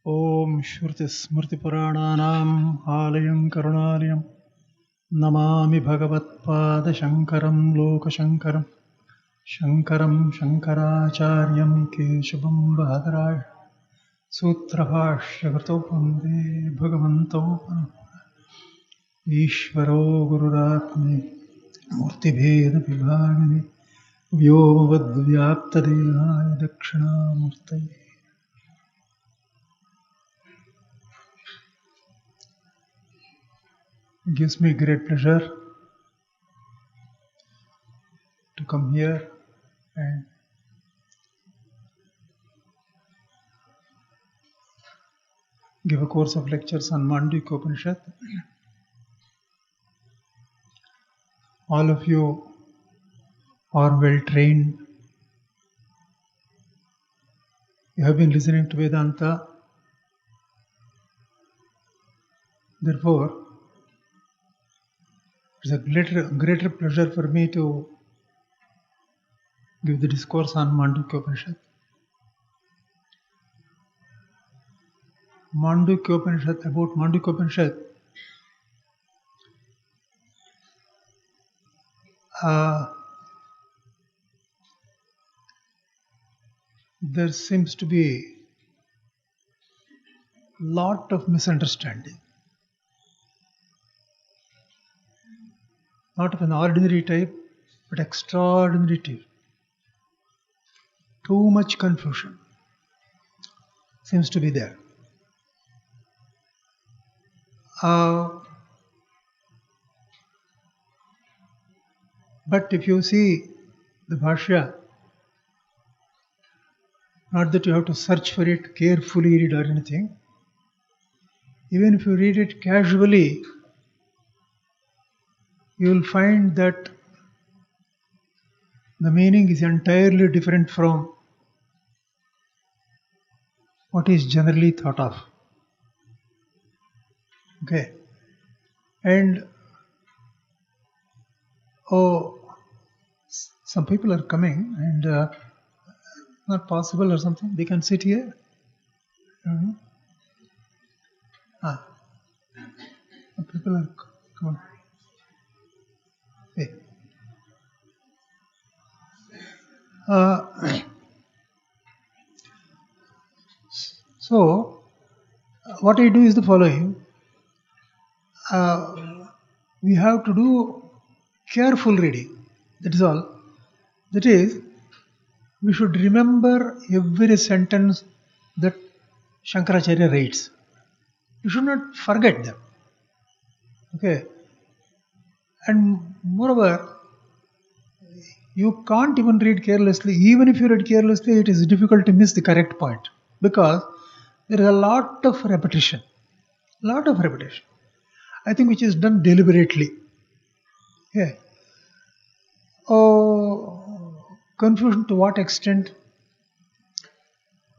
Om Shruti Smrti Purananam Alayam Karunalayam Namami Bhagavatpada Shankaram Loka Shankaram Shankaram Śankarācāryam Keshavam Bhadarāya Sutra Bhāṣya Krito Vande Bhagavanto Ishvaro Gururatme Murti Bheda Vibhagini Vyoma Vadvyapta Devaya Dakshina Murtaye. It gives me great pleasure to come here and give a course of lectures on Mandukya Upanishad. All of you are well trained. You have been listening to Vedanta. Therefore, it's a greater pleasure for me to give the discourse on Mandukya Upanishad. About Mandukya Upanishad, there seems to be a lot of misunderstanding. Not of an ordinary type, but extraordinary type. Too much confusion seems to be there. But if you see the bhāṣya, not that you have to search for it, carefully read or anything, even if you read it casually, you will find that the meaning is entirely different from what is generally thought of. Okay. And some people are coming and not possible or something. They can sit here. People are coming. Hey. So, what I do is the following. We have to do careful reading. That is all. That is, we should remember every sentence that Śankarācārya writes. You should not forget them. Okay. And moreover, you can't even read carelessly. Even if you read carelessly, it is difficult to miss the correct point because there is a lot of repetition. I think which is done deliberately. Yeah. Confusion to what extent?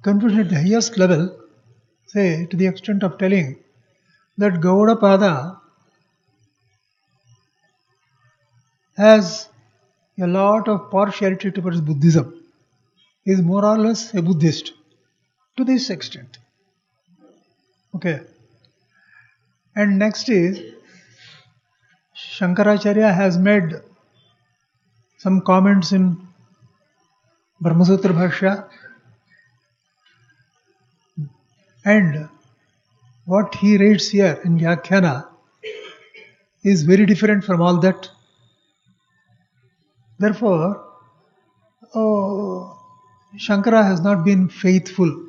Confusion at the highest level, say to the extent of telling that Gaudapada has a lot of partiality towards Buddhism. He is more or less a Buddhist to this extent. Okay. And next is Śankarācārya has made some comments in Brahmasutra bhāṣya, and what he writes here in Vyākhyāna is very different from all that. Therefore, Shankara has not been faithful.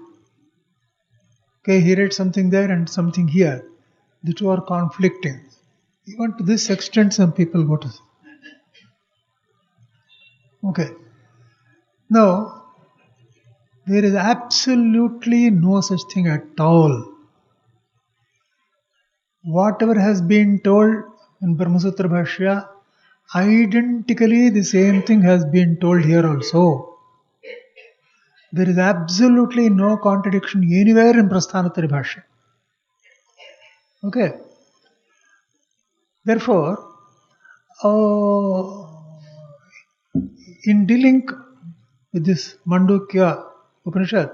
Okay, he read something there and something here. The two are conflicting. Even to this extent, some people go to. Okay. Now, there is absolutely no such thing at all. Whatever has been told in Brahmasutra bhāṣya, identically the same thing has been told here also. There is absolutely no contradiction anywhere in Prasthanatari bhāṣya. Okay. Therefore, in dealing with this Mandukya Upanishad,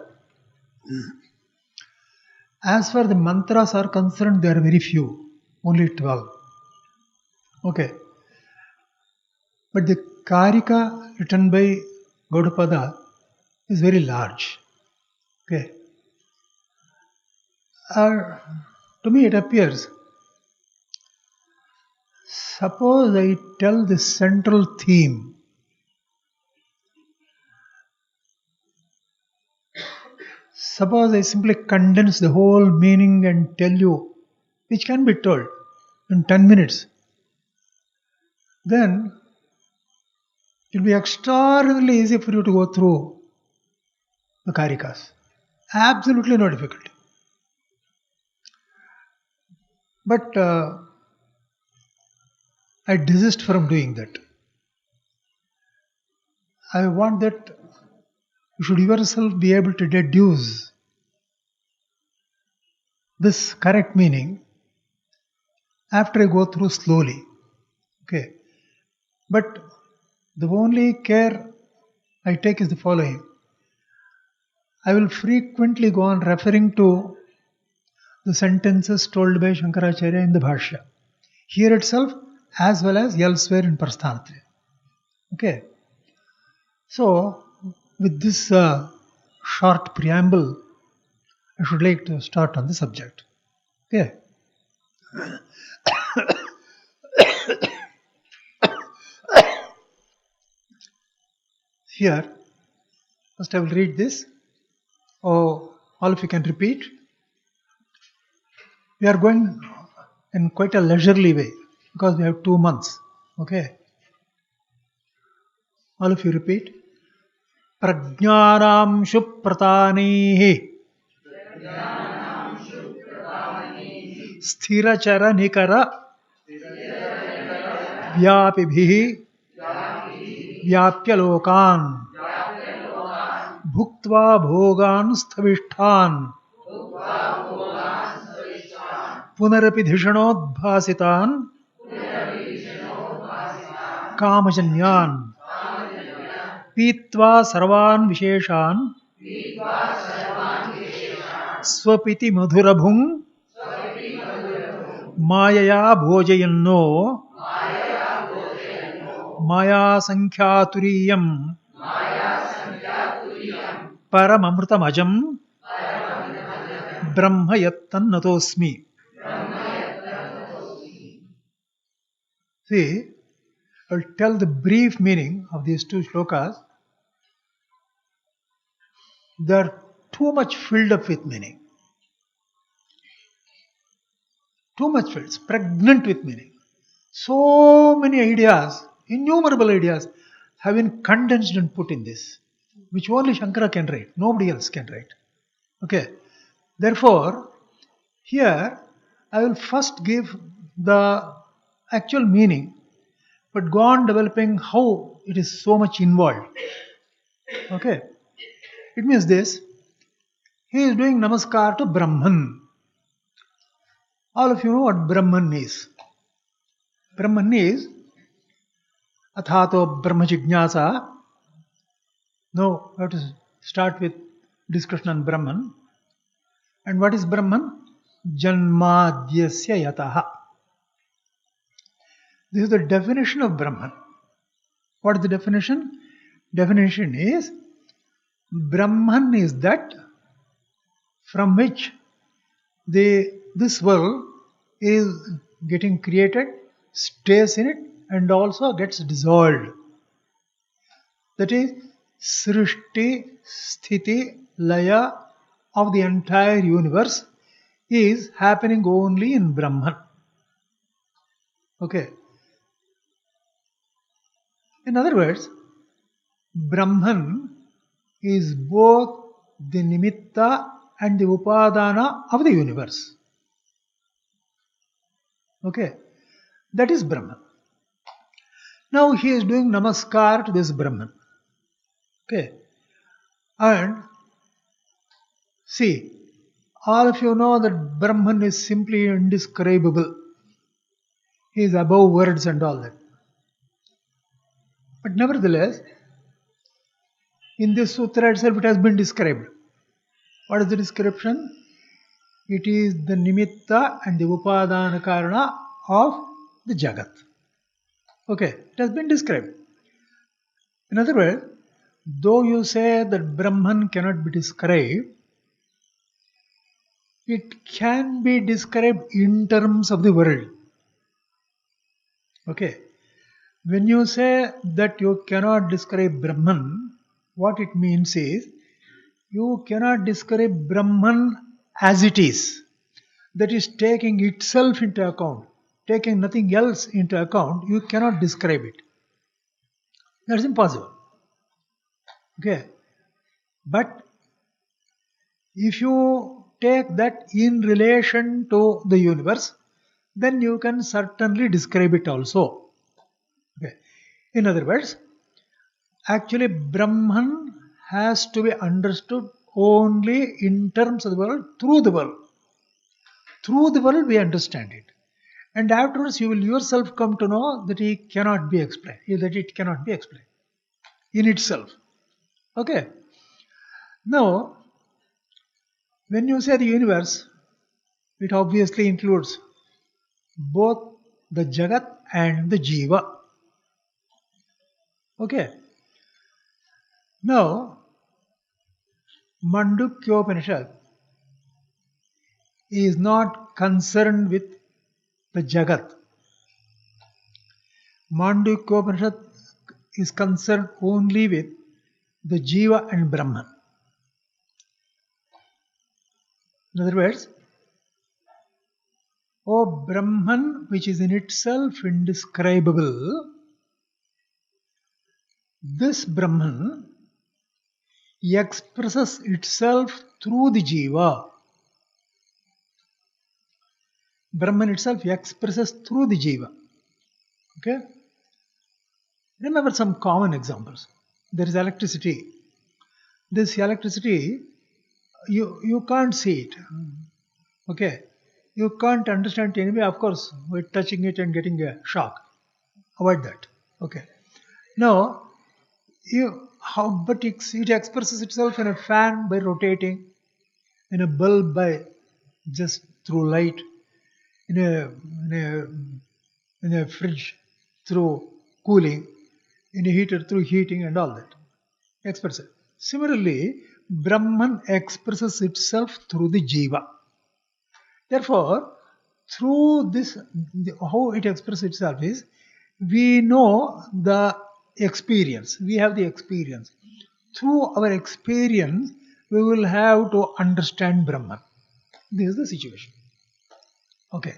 As far as the mantras are concerned, there are very few, only 12. Okay. But the kārika written by Gaudapada is very large. Okay. To me it appears, suppose I tell the central theme. Suppose I simply condense the whole meaning and tell you, which can be told in 10 minutes, then it will be extraordinarily easy for you to go through the kārikās. Absolutely no difficulty. But I desist from doing that. I want that you should yourself be able to deduce this correct meaning after I go through slowly. Okay. But the only care I take is the following. I will frequently go on referring to the sentences told by Śankarācārya in the bhāṣya, here itself as well as elsewhere in Prasthanatra. Okay. So, with this short preamble, I should like to start on the subject. Okay. Here, first I will read this. Oh, all of you can repeat. We are going in quite a leisurely way because we have 2 months. Okay. All of you repeat. Prajñānam shupratanehi sthirachara nikara vyapibhihi vyapya lokan bhuktva bhogan sthavishtan punarapi dhishanodbhasitan kamajanyan pītvā sarvān visheshan svapiti madhurabhung māyaya bhojayanno māyā sankhya turīyam paramamritamajam brahma yattannatosmi. See, I will tell the brief meaning of these 2 shlokas. They are too much filled up with meaning. Too much filled, it's pregnant with meaning. So many ideas, innumerable ideas, have been condensed and put in this, which only Shankara can write, nobody else can write. Okay. Therefore, here I will first give the actual meaning, but go on developing how it is so much involved. Okay. It means this. He is doing namaskar to Brahman. All of you know what Brahman is. Brahman is Athato Brahma Jignasa. Now we have to start with discussion on Brahman. And what is Brahman? Janmadyasya yataha. This is the definition of Brahman. What is the definition? Definition is, Brahman is that from which this world is getting created, stays in it, and also gets dissolved. That is, Srishti, Sthiti, Laya of the entire universe is happening only in Brahman. Okay. In other words, Brahman is both the nimitta and the upadana of the universe. Okay. That is Brahman. Now he is doing namaskar to this Brahman. Okay. And see, all of you know that Brahman is simply indescribable. He is above words and all that. But nevertheless, in this sutra itself it has been described. What is the description? It is the nimitta and the upadana karana of the jagat. Okay, it has been described. In other words, though you say that Brahman cannot be described, it can be described in terms of the world. Okay. When you say that you cannot describe Brahman, what it means is you cannot describe Brahman as it is. That is taking itself into account, taking nothing else into account, you cannot describe it. That's impossible. Okay. But if you take that in relation to the universe, then you can certainly describe it also. Okay. In other words, actually Brahman has to be understood only in terms of the world, through the world. Through the world we understand it. And afterwards you will yourself come to know that it cannot be explained, in itself. Okay. Now, when you say the universe, it obviously includes both the jagat and the jiva. Okay. Now, Mandukya Upanishad is not concerned with the jagat. Mandukya Upanishad is concerned only with the jiva and Brahman. In other words, O Brahman, which is in itself indescribable, this Brahman expresses itself through the jiva. Brahman itself expresses through the jiva. Okay? Remember some common examples. There is electricity. This electricity, you can't see it. Okay? You can't understand it anyway. Of course, we're touching it and getting a shock. Avoid that. Okay. Now, but it expresses itself in a fan by rotating, in a bulb by just through light, in a fridge through cooling, in a heater through heating and all that. Expresses. Similarly, Brahman expresses itself through the jiva. Therefore, through this, how it expresses itself is, we know the experience. We have the experience. Through our experience, we will have to understand Brahman. This is the situation. Okay.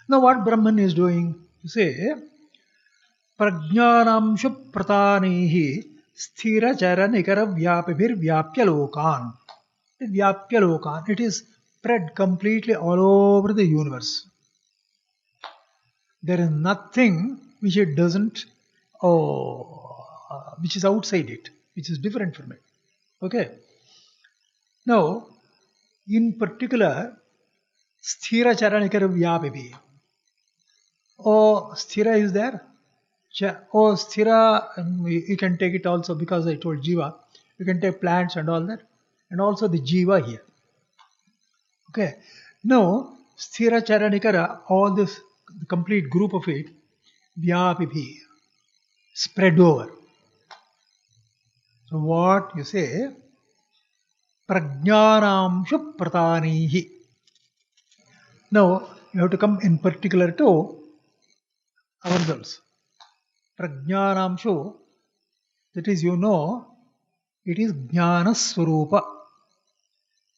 Now what Brahman is doing? You say, Prajnānamshu pratanihi sthira chara nikara vyapibhir vyapya lokan. Vyapya lokan. It is spread completely all over the universe. There is nothing which it doesn't, which is outside it, which is different from it. Okay. Now, in particular, sthira charanikara vyapibhi. Sthira is there. Sthira, you can take it also because I told jiva. You can take plants and all that. And also the jiva here. Okay. Now, sthira charanikara, all this, the complete group of it, vyapibhi, spread over. So what you say? Prajnānamshu pratanihi. Now, you have to come in particular to ourselves. Prajnānamshu, that is, you know, it is jnana swarupa.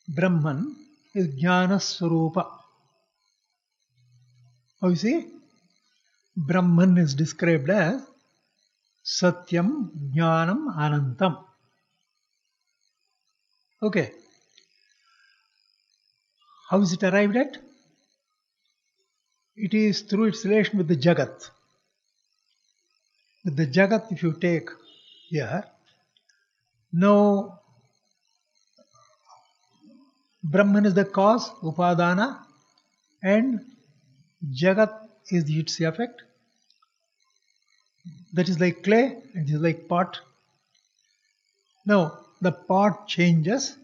Brahman is jnana swarupa. How you see? Brahman is described as Satyam Jnanam Anantam. Okay. How is it arrived at? It is through its relation with the Jagat. With the Jagat, if you take here, now Brahman is the cause, Upadana, and Jagat is its effect. That is like clay, and it is like pot. Now, the pot changes,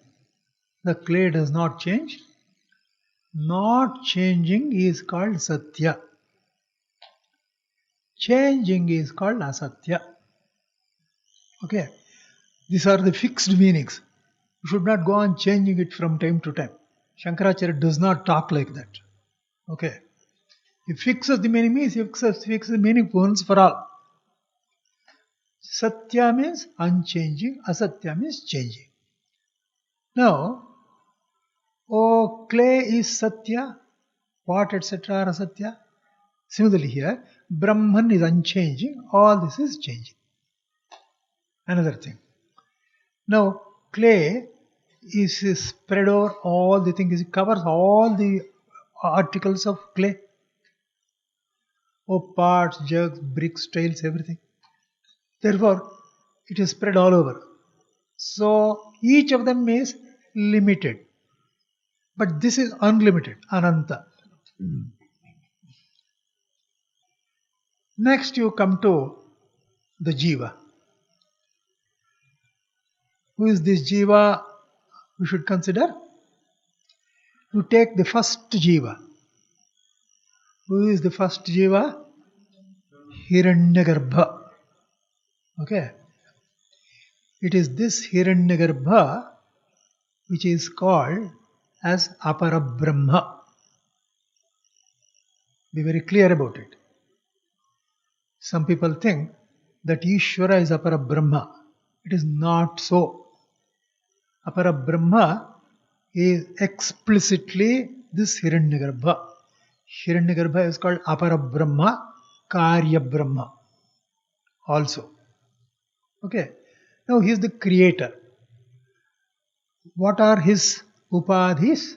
the clay does not change. Not changing is called Satya. Changing is called Asatya. Okay. These are the fixed meanings. You should not go on changing it from time to time. Śankarācārya does not talk like that. Okay. He fixes the meaning, means he fixes the meaning once for all. Satya means unchanging, Asatya means changing. Now, clay is Satya, pot etc. are Asatya. Similarly here, Brahman is unchanging, all this is changing. Another thing. Now, clay is spread over all the things, it covers all the articles of clay. Pots, jugs, bricks, tiles, everything. Therefore, it is spread all over. So, each of them is limited. But this is unlimited, Ananta. Next you come to the Jiva. Who is this Jiva we should consider? You take the first Jiva. Who is the first Jiva? Hiranyagarbha. Okay. It is this Hiranyagarbha which is called as Aparabrahma. Be very clear about it. Some people think that Ishvara is Aparabrahma. It is not so. Aparabrahma is explicitly this Hiranyagarbha. Hiranyagarbha is called Aparabrahma, Karya Brahma also. Okay. Now he is the creator. What are his upadhis?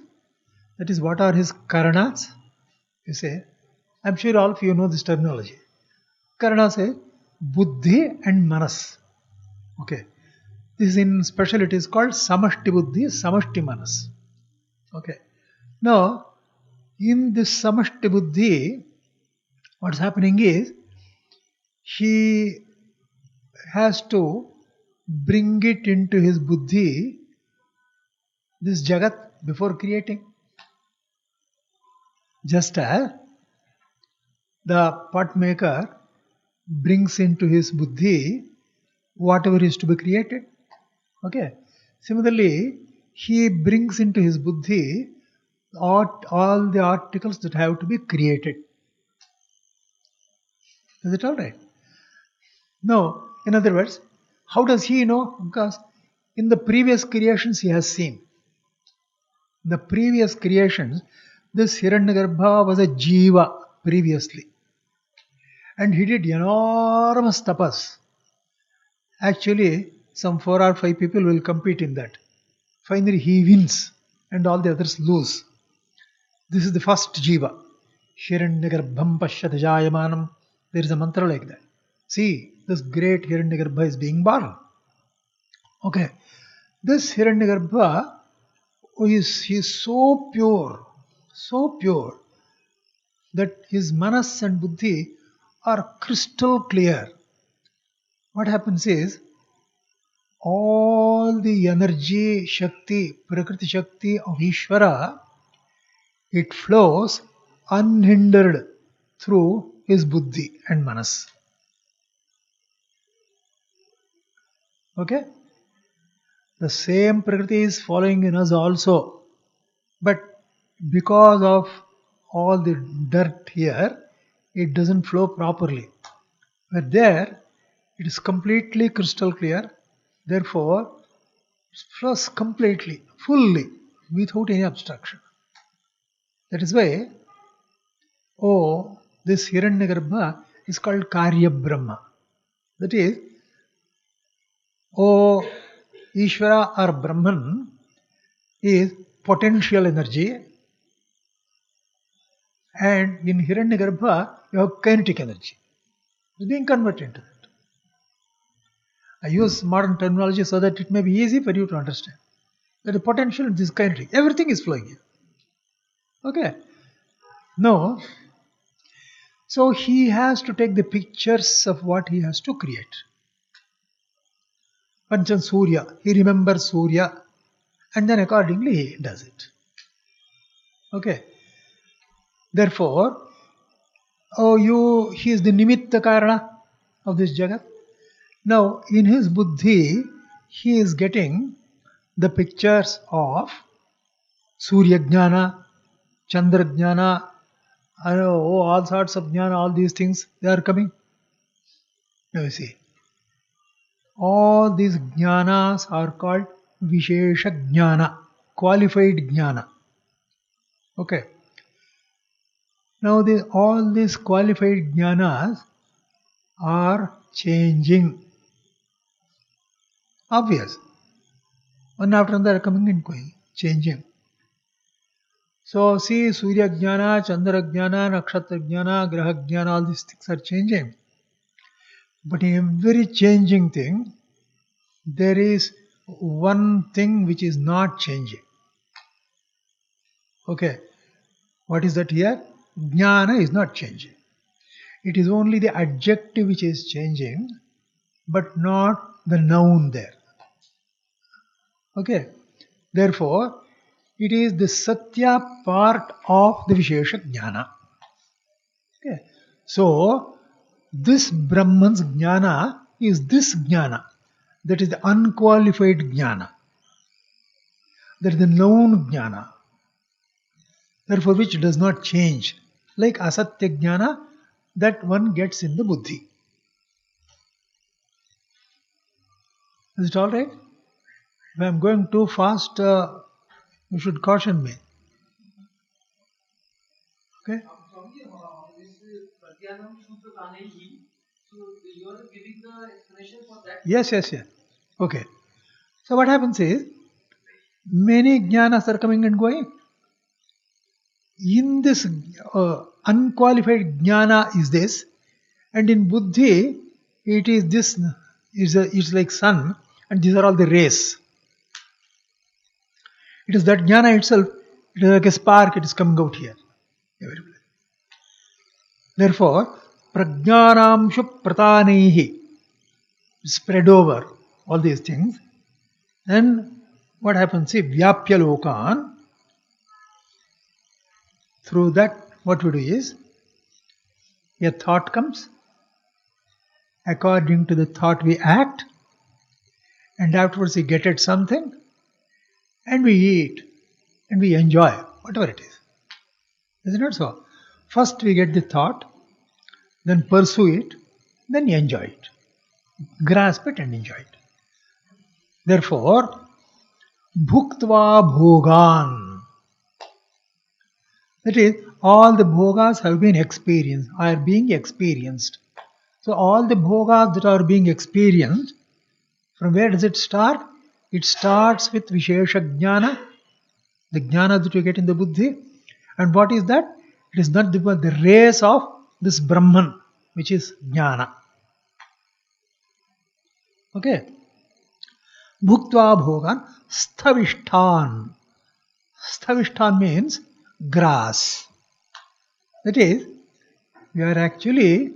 That is, what are his karanas? You say, I am sure all of you know this terminology. Karana say buddhi and manas. Okay. This in special it is called samashti buddhi, samashti manas. Okay. Now, in this samashti buddhi, what's happening is, he has to bring it into his buddhi, this jagat, before creating. Just as the pot maker brings into his buddhi whatever is to be created. Okay. Similarly, he brings into his buddhi all the articles that have to be created. Is it alright? No. In other words, how does he know? Because in the previous creations he has seen. In the previous creations, this Hiranyagarbha was a Jiva previously. And he did enormous tapas. Actually, some 4 or 5 people will compete in that. Finally, he wins and all the others lose. This is the first Jiva. Hiranyagarbham pashyata jayamanam. There is a mantra like that. See, this great Hiranyagarbha is being born. Okay. This Hiranyagarbha is so pure that his manas and buddhi are crystal clear. What happens is, all the energy, Shakti, Prakriti Shakti of Ishvara, it flows unhindered through his buddhi and manas. Okay? The same Prakriti is following in us also. But because of all the dirt here, it doesn't flow properly. But there, it is completely crystal clear. Therefore, it flows completely, fully, without any obstruction. That is why, this Hiranyagarbha is called Karya Brahma. That is, Ishvara or Brahman is potential energy, and in Hiranyagarbha you have kinetic energy. It is being converted into that. I use modern terminology so that it may be easy for you to understand. That the potential and this kinetic, everything is flowing here. Okay. No. So he has to take the pictures of what he has to create. Panchan Surya, he remembers Surya, and then accordingly he does it. Okay. Therefore, he is the nimitta karana of this jagat. Now, in his buddhi, he is getting the pictures of Surya Jnana, Chandra Jnana, all sorts of jnana, all these things, they are coming. Now you see, all these jnanas are called Vishesha Jnana, qualified jnana. Okay. Now all these qualified jnanas are changing. Obvious. One after another coming and going, changing. So see, Surya Jnana, Chandra Jnana, Nakshatra Jnana, Graha Jnana, all these things are changing. But in every changing thing, there is one thing which is not changing. Okay. What is that here? Jnana is not changing. It is only the adjective which is changing, but not the noun there. Okay. Therefore, it is the Satya part of the Vishesha Jnana. Okay. So, this Brahman's Jnana is this Jnana. That is the unqualified Jnana. That is the known Jnana. Therefore, which does not change. Like Asatya Jnana, that one gets in the buddhi. Is it alright? If I am going too fast, you should caution me. Okay? Yes. Okay. So what happens is, many jnanas are coming and going. In this unqualified jnana is this, and in buddhi it is this. It's like sun, and these are all the rays. It is that jnana itself. It is like a spark. It is coming out here. Therefore, prajnanamshu pratanaihi, spread over all these things. Then what happens? See, vyapya lokan. Through that, what we do is, a thought comes. According to the thought, we act, and afterwards we get at something, and we eat, and we enjoy whatever it is. Is it not so? First we get the thought, then pursue it, then enjoy it. Grasp it and enjoy it. Therefore, bhuktva bhogan. That is, all the bhogas have been experienced, are being experienced. So all the bhogas that are being experienced, from where does it start? It starts with Vishesha Jnana, the Jnana that you get in the buddhi. And what is that? It is not the rays of this Brahman, which is Jnana. Okay. Bhuktva bhogan sthavishtan. Sthavishtan means grass. That is, we are actually,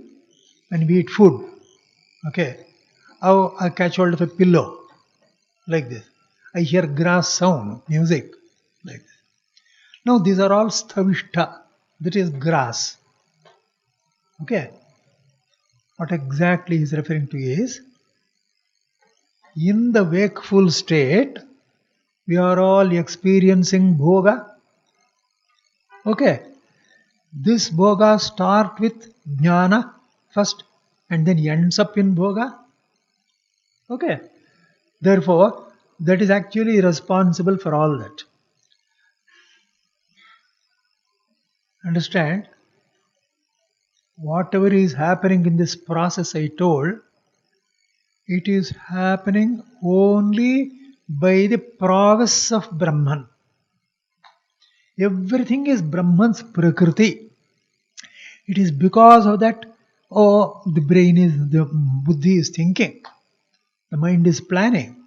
when we eat food, okay, I catch hold of a pillow, like this. I hear grass sound, music, like this. Now these are all sthavishta, that is grass. Okay. What exactly he is referring to is, in the wakeful state, we are all experiencing bhoga. Okay. This bhoga starts with jnana first and then ends up in bhoga. Okay. Therefore, that is actually responsible for all that. Understand? Whatever is happening in this process I told, it is happening only by the prowess of Brahman. Everything is Brahman's prakriti. It is because of that, the buddhi is thinking, the mind is planning.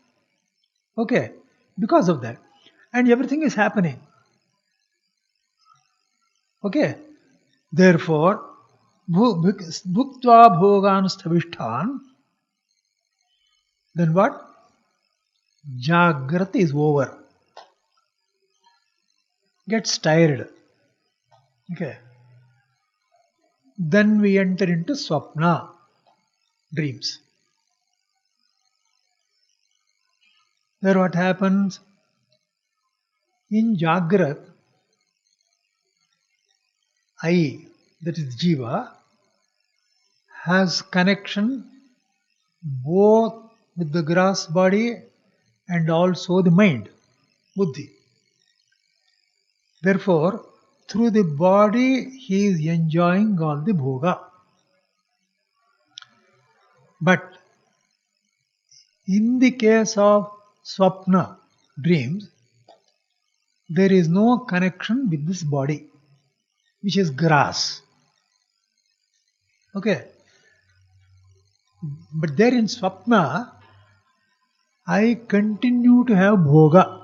Okay, because of that. And everything is happening. Okay, therefore, bhuktva bhogan sthavishtan, then what? Jāgrat is over. Gets tired. Okay. then we enter into swapna, dreams. There what happens? In jāgrat, I, that is jiva, has connection both with the gross body and also the mind, buddhi. Therefore, through the body he is enjoying all the bhoga. But in the case of swapna, dreams, there is no connection with this body, which is grass. Okay. But there in swapna, I continue to have bhoga,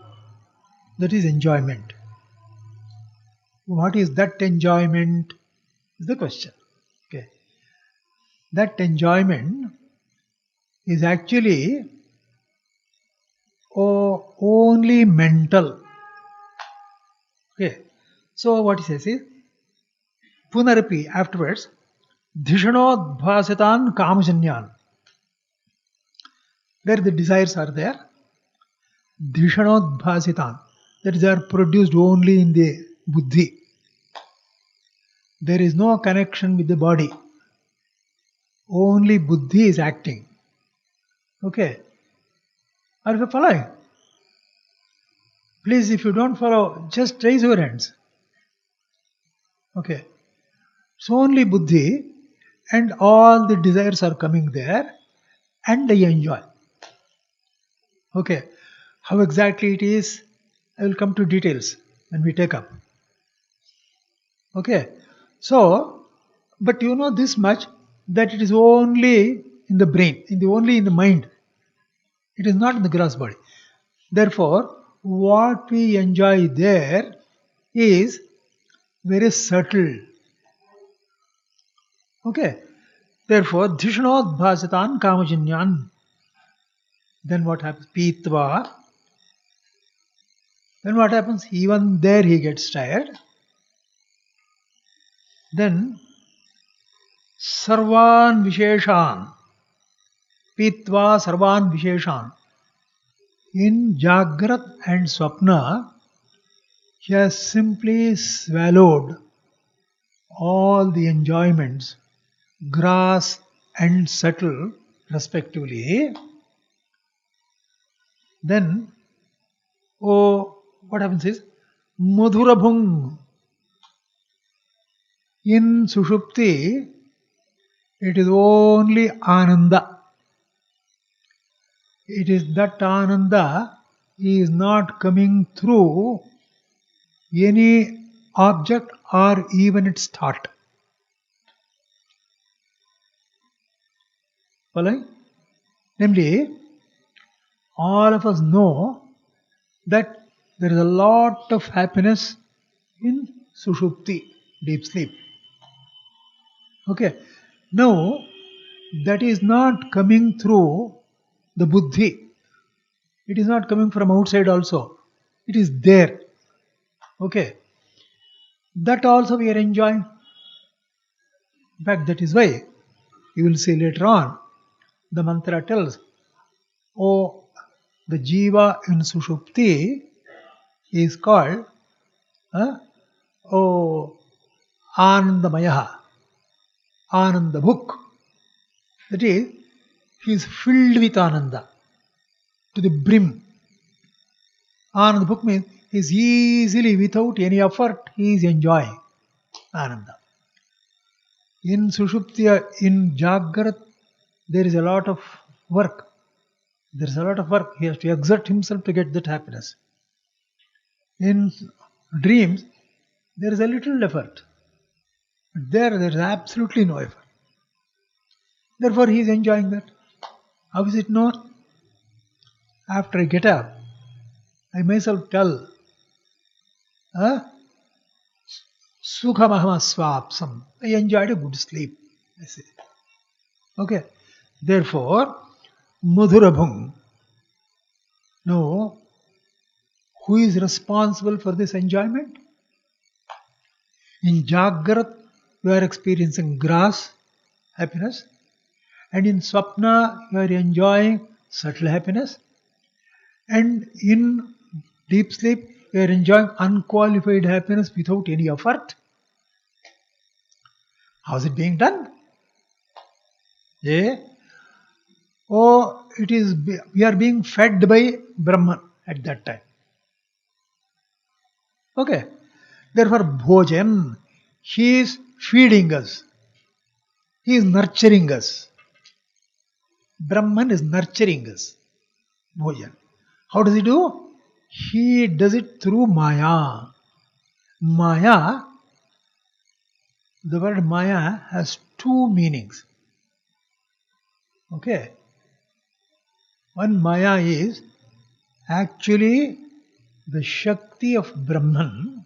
that is enjoyment. What is that enjoyment? Is the question. Okay. That enjoyment is actually only mental. Okay. So what he says is, Punarapi afterwards, Dhishanodbhasitan Kamajanyan. Where the desires are there, Dhishanodbhasitan, that is, they are produced only in the buddhi. There is no connection with the body. Only buddhi is acting. Okay. Are you following? Please, if you don't follow, just raise your hands. Okay. So only buddhi and all the desires are coming there and I enjoy. Okay. How exactly it is, I will come to details when we take up. Okay. So, but you know this much, that it is only in the brain, only in the mind. It is not in the gross body. Therefore, what we enjoy there is very subtle. Okay. Therefore, Dhishanodbhasitan Kamajanyan. Then what happens? Pitva. Then what happens? Even there he gets tired. Then Sarvan Visheshan. Pitva Sarvan Visheshan. In jāgrat and swapna, he has simply swallowed all the enjoyments, gross and subtle respectively. Then, what happens is, Madhurabhung. In suṣupti, it is only ananda. It is that ananda is not coming through any object or even its thought. Following? Namely, all of us know that there is a lot of happiness in suṣupti, deep sleep. Okay. Now, that is not coming through the buddhi. It is not coming from outside also. It is there. Okay. That also we are enjoying. In fact, that is why you will see later on, the mantra tells, the jiva in suṣupti is called Anandamayaha, Anandabhuk. That is, he is filled with Ananda to the brim. Anandabhuk means he is easily, without any effort, he is enjoying Ananda. In suṣupti, in jāgrat, there is a lot of work. There is a lot of work. He has to exert himself to get that happiness. In dreams, there is a little effort. But there is absolutely no effort. Therefore, he is enjoying that. How is it known? After I get up, I myself tell, Sukhamahama swapsam. I enjoyed a good sleep. I say. Okay. Therefore, Madhurabhung. Now, who is responsible for this enjoyment? In jāgrat, you are experiencing grass happiness, and in swapna you are enjoying subtle happiness, and in deep sleep you are enjoying unqualified happiness without any effort. How is it being done? We are being fed by Brahman at that time. Okay. Therefore, Bhojan, he is feeding us. He is nurturing us. Brahman is nurturing us. Bhojan. How does he do? He does it through Maya. Maya, the word Maya has two meanings. Okay. One Maya is actually the Shakti of Brahman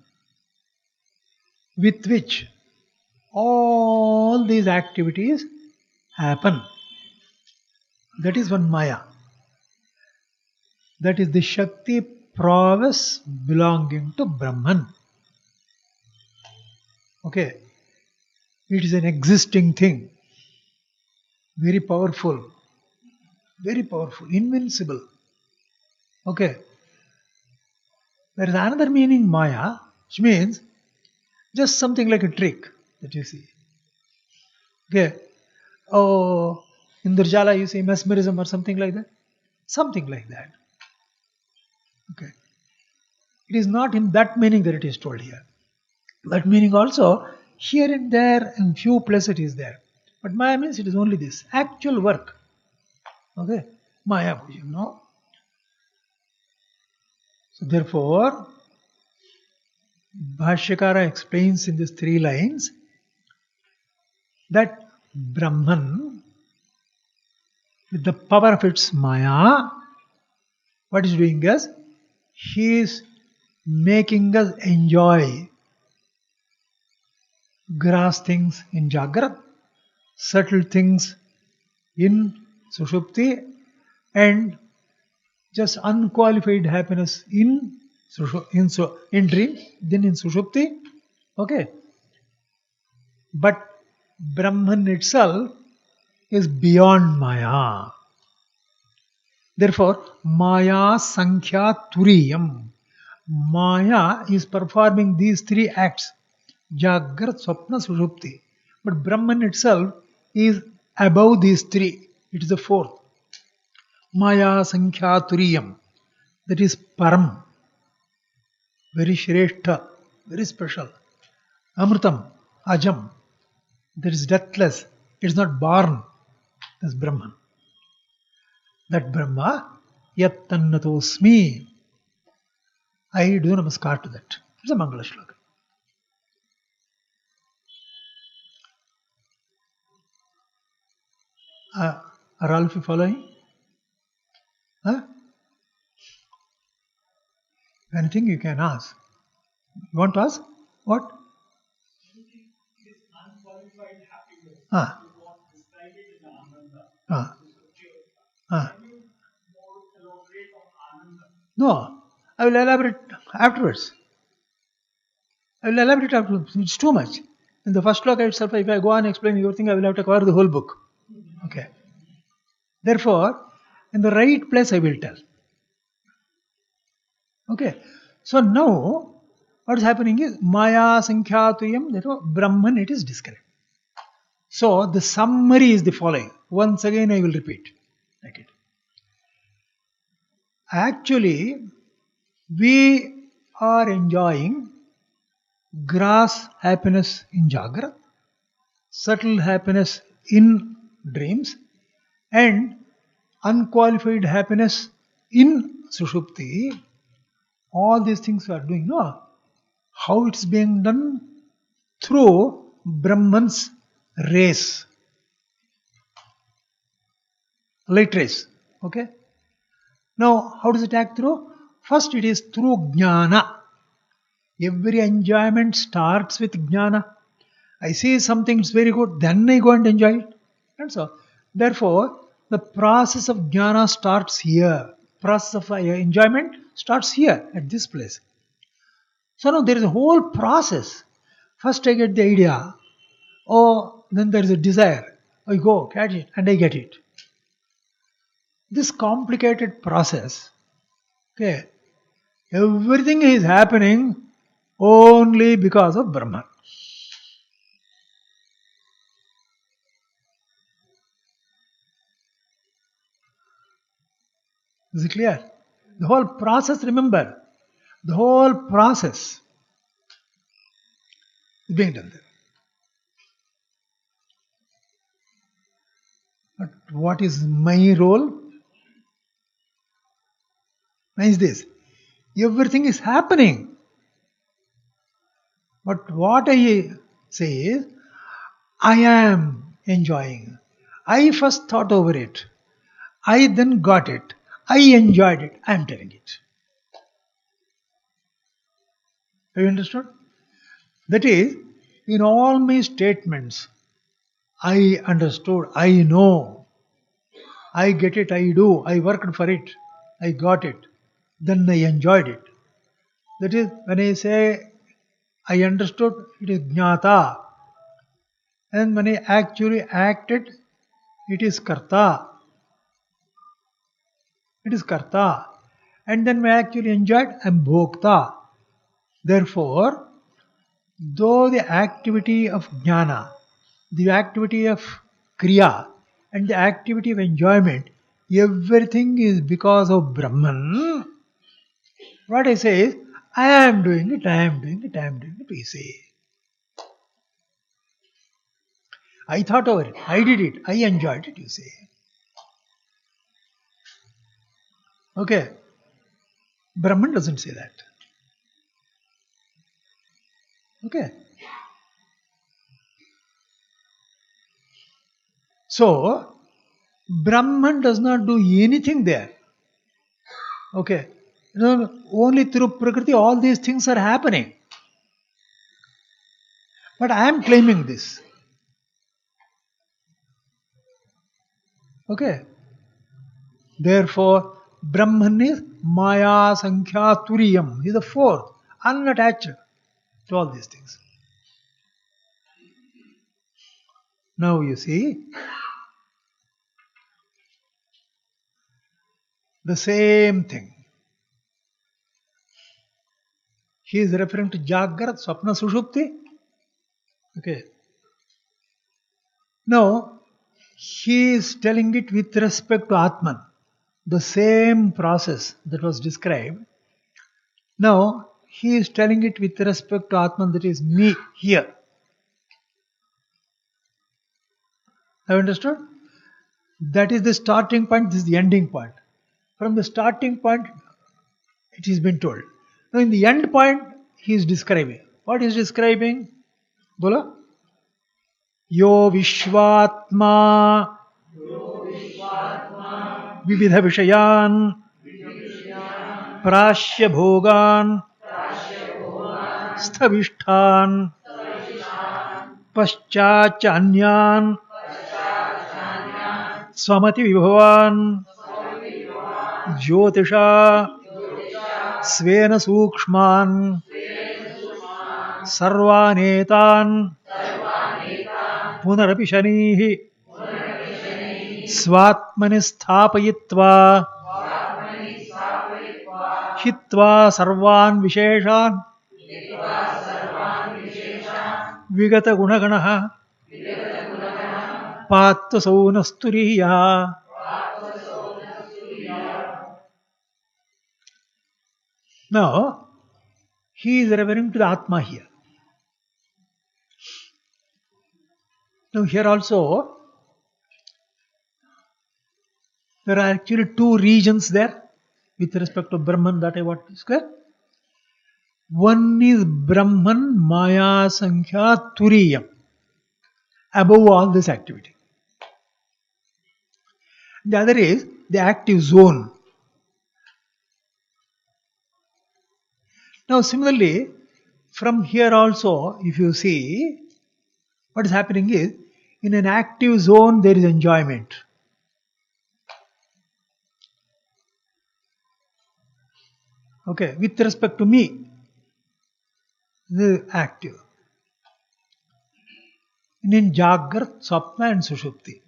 with which all these activities happen. That is one Maya. That is the Shakti prowess belonging to Brahman. Okay. It is an existing thing. Very powerful, invincible. Okay. There is another meaning Maya, which means just something like a trick that you see. Okay. Oh, in Durjala you see mesmerism or something like that. Something like that. Okay. It is not in that meaning that it is told here. That meaning also, here and there, in few places it is there. But Maya means it is only this actual work. Okay, Maya, you know. So therefore, Bhāṣyakara explains in these 3 lines that Brahman, with the power of its Maya, what is doing is, he is making us enjoy gross things in jāgrat, subtle things in suṣupti, and just unqualified happiness in dream, then in suṣupti. Okay. But Brahman itself is beyond Maya. Therefore, Maya Sankhya Turīyam. Maya is performing these 3 acts. Jāgrat, svapna, suṣupti. But Brahman itself is above these 3. It is the 4th. Maya Sankhya Turīyam. That is Param. Very Shrestha. Very special. Amritam. Ajam. That is deathless. It is not born. That is Brahman. That Brahma, Yattannatosmi. I do namaskar to that. It's a Mangala Shloka. Are all of you following? Huh? Anything you can ask. You want to ask? What? Unqualified happiness. Ah. You want to describe it in Ananda. Ah. Ah. Can you more elaborate on Ananda? No, I will elaborate afterwards. It's too much. In the first sloka itself, if I go on explaining everything, I will have to cover the whole book. Okay. Therefore, in the right place I will tell. Okay. So now, what is happening is Maya Sankhya Tuyam, therefore Brahman it is described. So the summary is the following. Once again I will repeat. Like it. Actually, we are enjoying gross happiness in jāgrat, subtle happiness in dreams, and unqualified happiness in suṣupti. All these things we are doing. No? How it's being done? Through Brahman's rays. Light rays. Okay? Now, how does it act through? First, it is through jnana. Every enjoyment starts with jnana. I see something is very good, then I go and enjoy it. And so, therefore, the process of jnana starts here. Process of enjoyment starts here, at this place. So now there is a whole process. First I get the idea. Oh, then there is a desire. I go, catch it, and I get it. This complicated process, okay, everything is happening only because of Brahman. Is it clear? The whole process, remember, the whole process is being done there. But what is my role? Mine is this. Everything is happening. But what I say is, I am enjoying. I first thought over it. I then got it. I enjoyed it. I am telling it. Have you understood? That is, in all my statements, I understood, I know, I get it, I do, I worked for it, I got it, then I enjoyed it. That is, when I say I understood, it is jnata. And when I actually acted, it is karta. It is karta. And then when I actually enjoyed, I am bhokta. Therefore, though the activity of jnana, the activity of kriya, and the activity of enjoyment, everything is because of Brahman, what I say is, I am doing it, I am doing it, I am doing it, we say. I thought over it, I did it, I enjoyed it, you say. Okay. Brahman doesn't say that. Okay. So, Brahman does not do anything there. Okay. Only through Prakriti all these things are happening. But I am claiming this. Okay. Therefore, Brahman is Maya Sankhya Turiyam. He is the fourth, unattached to all these things. Now you see, the same thing. He is referring to jāgrat, svapna, suṣupti. Okay. Now, he is telling it with respect to Atman. The same process that was described. Now, he is telling it with respect to Atman, that is me here. Have you understood? That is the starting point, this is the ending point. From the starting point, it has been told. Now, in the end point, he is describing. What is describing? Bola? Yo Vishvatma Vividha Vishayan Prashya Bhogan Sthavishtan Paschachanyan Swamati Vibhavan Jyotisha Svena Sukshman Sarvanetan Punarapi Shanihi Swatmani Sthapayitva Hitva Sarvan Visheshan Vigata Gunaganaha Patta Saunasturiya. Now, he is referring to the Atma here. Now, here also, there are actually two regions there with respect to Brahman that I want to discuss. One is Brahman Maya Sankhya Turiyam, above all this activity. The other is the active zone. Now, similarly, from here also, if you see, what is happening is, in an active zone there is enjoyment. Okay, with respect to me, the active. in jāgrat, svapna and suṣupti.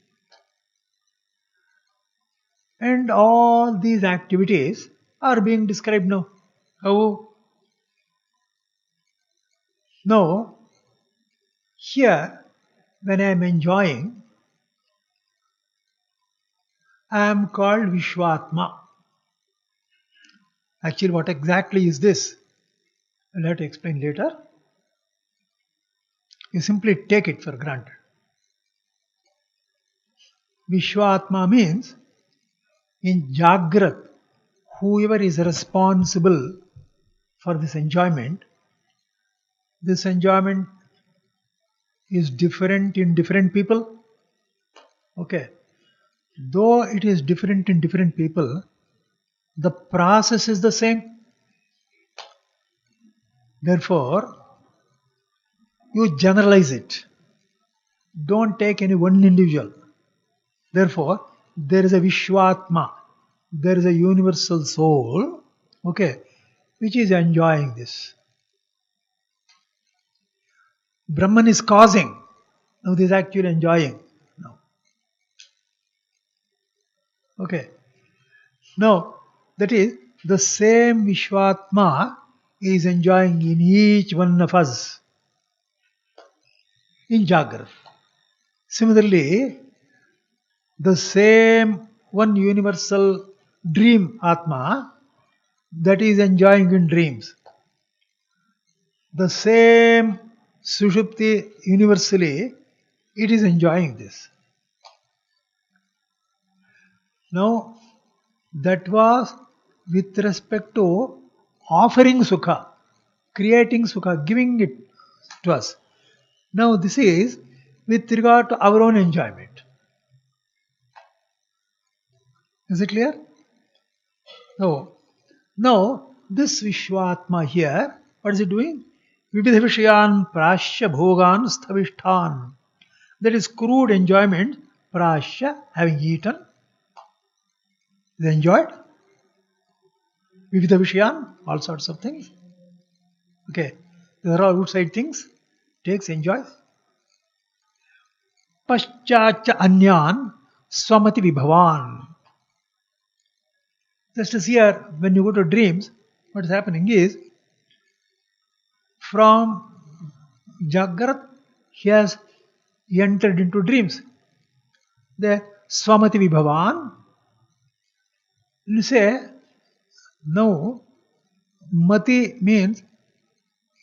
And all these activities are being described now. How? Now, here, when I am enjoying, I am called Vishwātma. Actually, what exactly is this? I'll have to explain later. You simply take it for granted. Vishwātma means, in jāgrat, whoever is responsible for this enjoyment is different in different people. Okay. Though it is different in different people, the process is the same. Therefore, you generalize it. Don't take any one individual. Therefore, there is a Vishwātma, there is a universal soul, okay, which is enjoying this. Brahman is causing. Now this is actually enjoying. Now. Okay. Now, that is, the same Vishwātma is enjoying in each one of us in Jāgrat. Similarly, the same one universal dream Atma that is enjoying in dreams. The same suṣupti universally, it is enjoying this. Now, that was with respect to offering sukha, creating sukha, giving it to us. Now, this is with regard to our own enjoyment. Is it clear? Now, this Vishwātma here, what is it doing? Vividha vishayan prāsya bhogan sthavishtan. That is crude enjoyment, prāsya, having eaten, is enjoyed. Vividha vishayan, all sorts of things. Okay, these are all outside things. Takes, enjoys. Paschācha anyan swamati vibhavan. Just as here, when you go to dreams, what is happening is, from Jāgrat, he has entered into dreams. The swamati vibhavan. You say, no, mati means,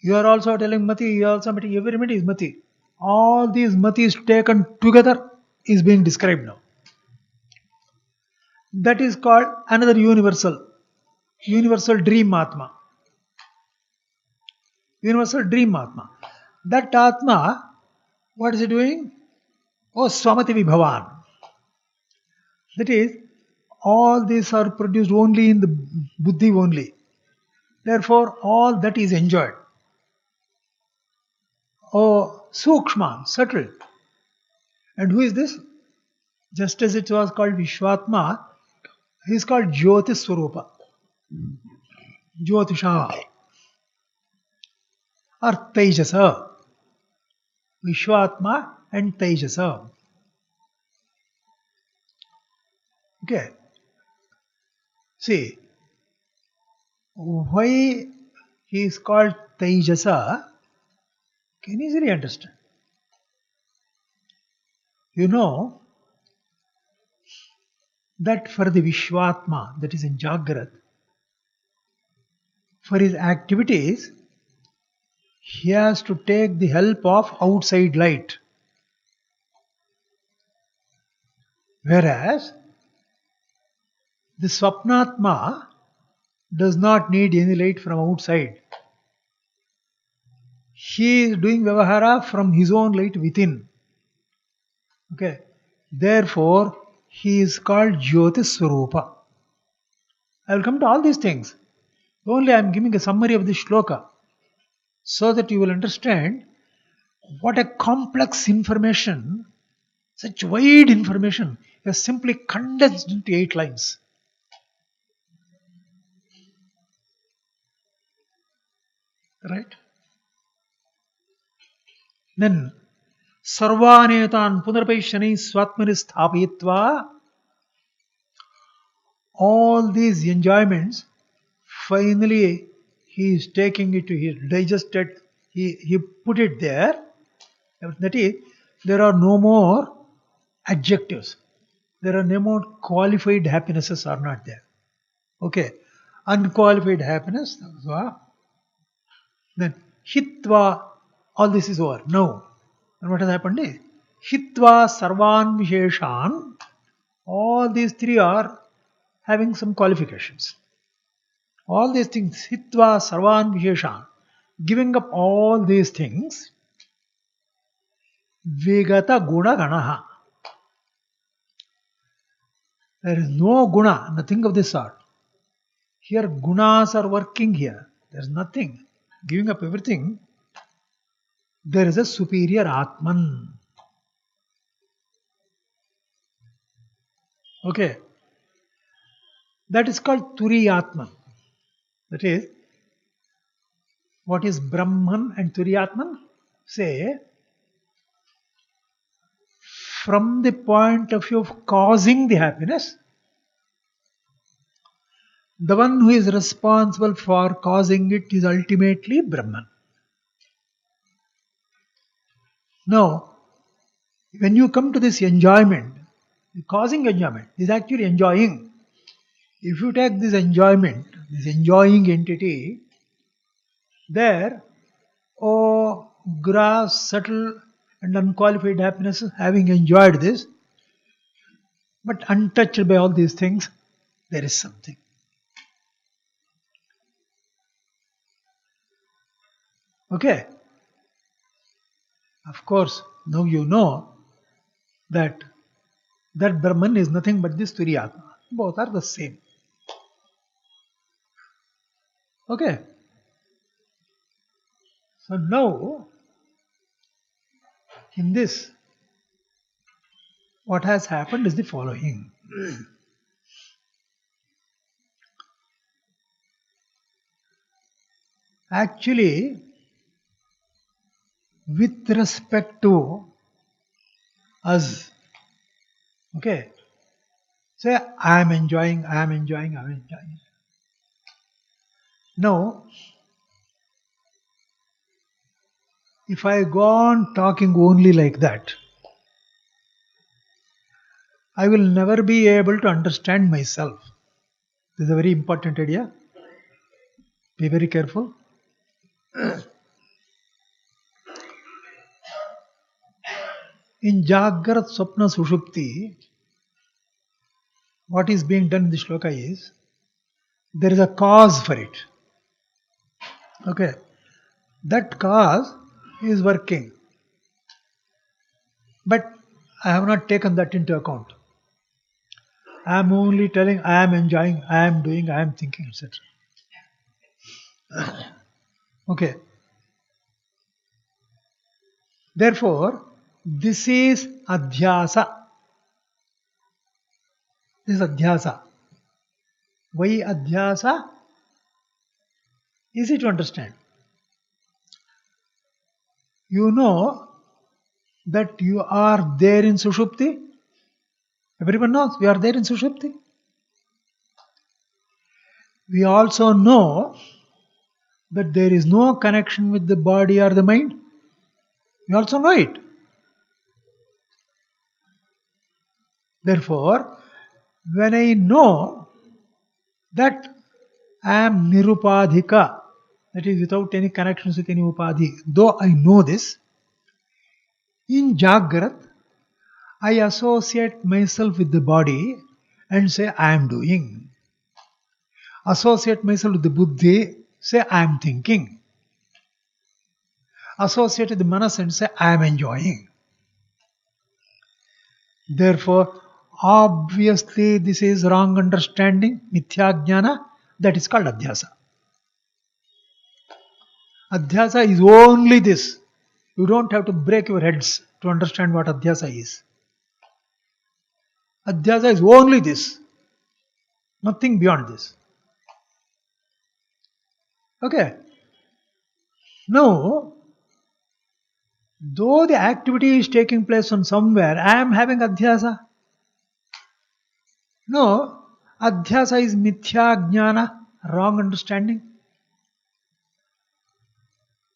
you are also telling mati, you are also mati, every mati is mati. All these matis taken together is being described now. That is called another universal dream Atma. Universal dream Atma. That Atma, what is it doing? Oh, Swamati Vibhavan. That is, all these are produced only in the buddhi only. Therefore, all that is enjoyed. Oh, Sukshma, subtle. And who is this? Just as it was called Vishwātma, he is called Jyotis Swarupa. Jyotisha. Or Tejasa. Vishwātma and Tejasa. Okay. See, why he is called Tejasa, can easily understand. You know that for the Vishwātma, that is in Jāgrat, for his activities, he has to take the help of outside light. Whereas, the Swapnatma does not need any light from outside. He is doing Vyavahara from his own light within. Okay. Therefore, he is called Jyotis Swarupa. I will come to all these things. Only I am giving a summary of this shloka so that you will understand what a complex information, such wide information, is simply condensed into 8 lines. Right? Then, sarvanetan punarpaishani swatmani sthapayitva. All these enjoyments, finally he is taking it to his digested, he put it there. That is, there are no more adjectives. There are no more qualified happinesses are not there. Okay. Unqualified happiness. Then hitva, all this is over. Now, and what has happened is hitva sarvan visheshan. All these three are having some qualifications. All these things, hitva sarvan visheshan, giving up all these things, vigata guna ganaha. There is no guna, nothing of this sort. Here gunas are working here. There is nothing. Giving up everything, there is a superior Atman. Okay. That is called Turīya. That is, what is Brahman and Turīya? Say, from the point of view of causing the happiness, the one who is responsible for causing it is ultimately Brahman. Now, when you come to this enjoyment, causing enjoyment is actually enjoying. If you take this enjoyment, this enjoying entity, there, gross, subtle and unqualified happiness, having enjoyed this, but untouched by all these things, there is something. Okay. Of course, now you know that Brahman is nothing but this Turīya. Both are the same. Okay. So now, in this, what has happened is the following. Actually, with respect to us, okay, say I am enjoying. Now, if I go on talking only like that, I will never be able to understand myself. This is a very important idea. Be very careful. In jāgrat, svapna, suṣupti, what is being done in the shloka is, there is a cause for it. Okay. That cause is working. But I have not taken that into account. I am only telling I am enjoying, I am doing, I am thinking, etc. Okay. Therefore, this is adhyasa. This is adhyasa. Why adhyasa? Easy to understand. You know that you are there in suṣupti. Everyone knows we are there in suṣupti. We also know that there is no connection with the body or the mind. We also know it. Therefore, when I know that I am nirupadhika, that is without any connections with any upadhi, though I know this, in jāgrat, I associate myself with the body and say I am doing. Associate myself with the buddhi, say I am thinking. Associate with the manas and say I am enjoying. Therefore, obviously this is wrong understanding, mithya jnana, that is called adhyasa. Adhyasa is only this. You don't have to break your heads to understand what adhyasa is. Adhyasa is only this. Nothing beyond this. Okay. Now, Though the activity is taking place on somewhere, I am having adhyasa. No, adhyasa is mithya jnana, wrong understanding.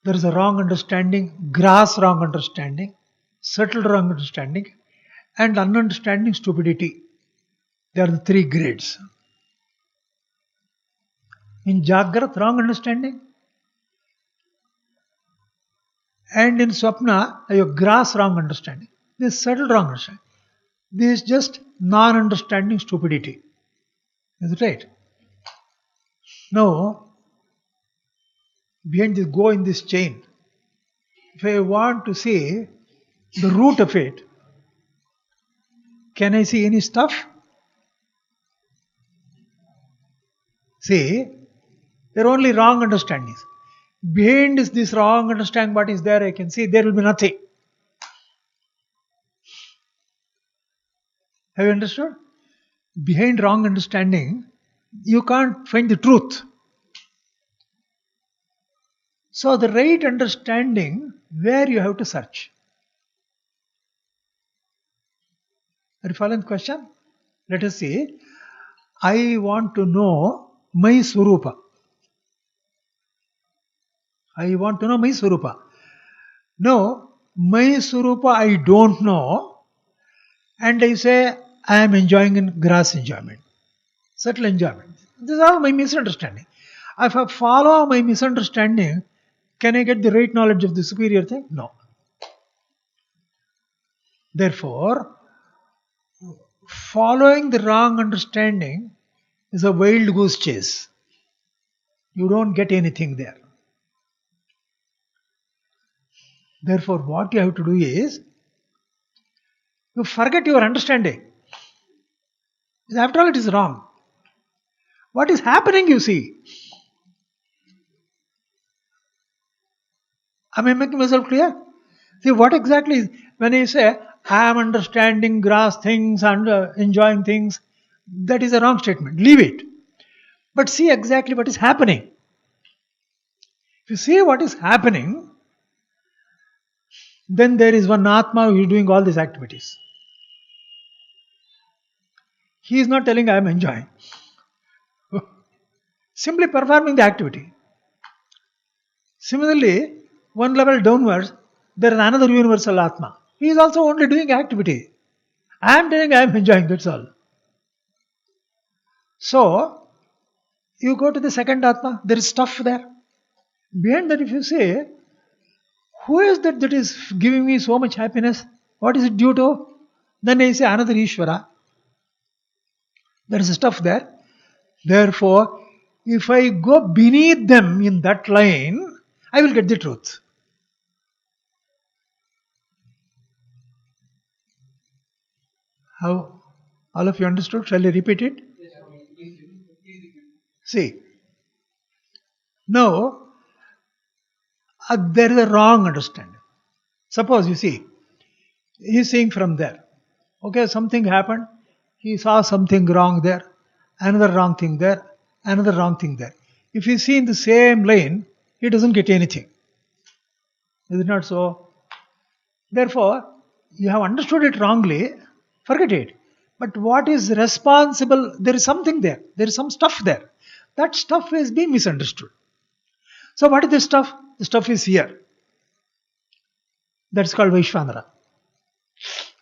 There is a wrong understanding, gross wrong understanding, subtle wrong understanding, and ununderstanding stupidity. They are the three grades. In jāgrat, wrong understanding. And in swapna, you have gross wrong understanding. This is subtle wrong understanding. This is just non-understanding stupidity. Is it right? Now, behind this, go in this chain. If I want to see the root of it, can I see any stuff? See, there are only wrong understandings. Behind this wrong understanding, what is there, I can see there will be nothing. Have you understood? Behind wrong understanding, you can't find the truth. So the right understanding, where you have to search. Are you following the question? Let us see. I want to know my swarupa. I want to know my swarupa. No, my swarupa I don't know, and I say I am enjoying in gross enjoyment, subtle enjoyment. This is all my misunderstanding. If I follow my misunderstanding, can I get the right knowledge of the superior thing? No. Therefore, following the wrong understanding is a wild goose chase. You don't get anything there. Therefore, what you have to do is, you forget your understanding. After all, it is wrong. What is happening, you see? Am I making myself clear? See, what exactly is, when I say, I am understanding gross things and enjoying things, that is a wrong statement. Leave it. But see exactly what is happening. If you see what is happening, then there is one ātmā who is doing all these activities. He is not telling I am enjoying. Simply performing the activity. Similarly, one level downwards, there is another universal ātmā. He is also only doing activity. I am telling I am enjoying, that's all. So, you go to the second ātmā, there is stuff there. Behind that, if you say, who is that is giving me so much happiness? What is it due to? Then I say another Ishvara. There is stuff there. Therefore, if I go beneath them in that line, I will get the truth. How? All of you understood? Shall I repeat it? See. Now, there is a wrong understanding. Suppose you see, he is seeing from there. Okay, something happened. He saw something wrong there, another wrong thing there, another wrong thing there. If you see in the same lane, he doesn't get anything. Is it not so? Therefore, you have understood it wrongly, forget it. But what is responsible? There is something there. There is some stuff there. That stuff is being misunderstood. So what is this stuff? The stuff is here. That's called Vaishvanara.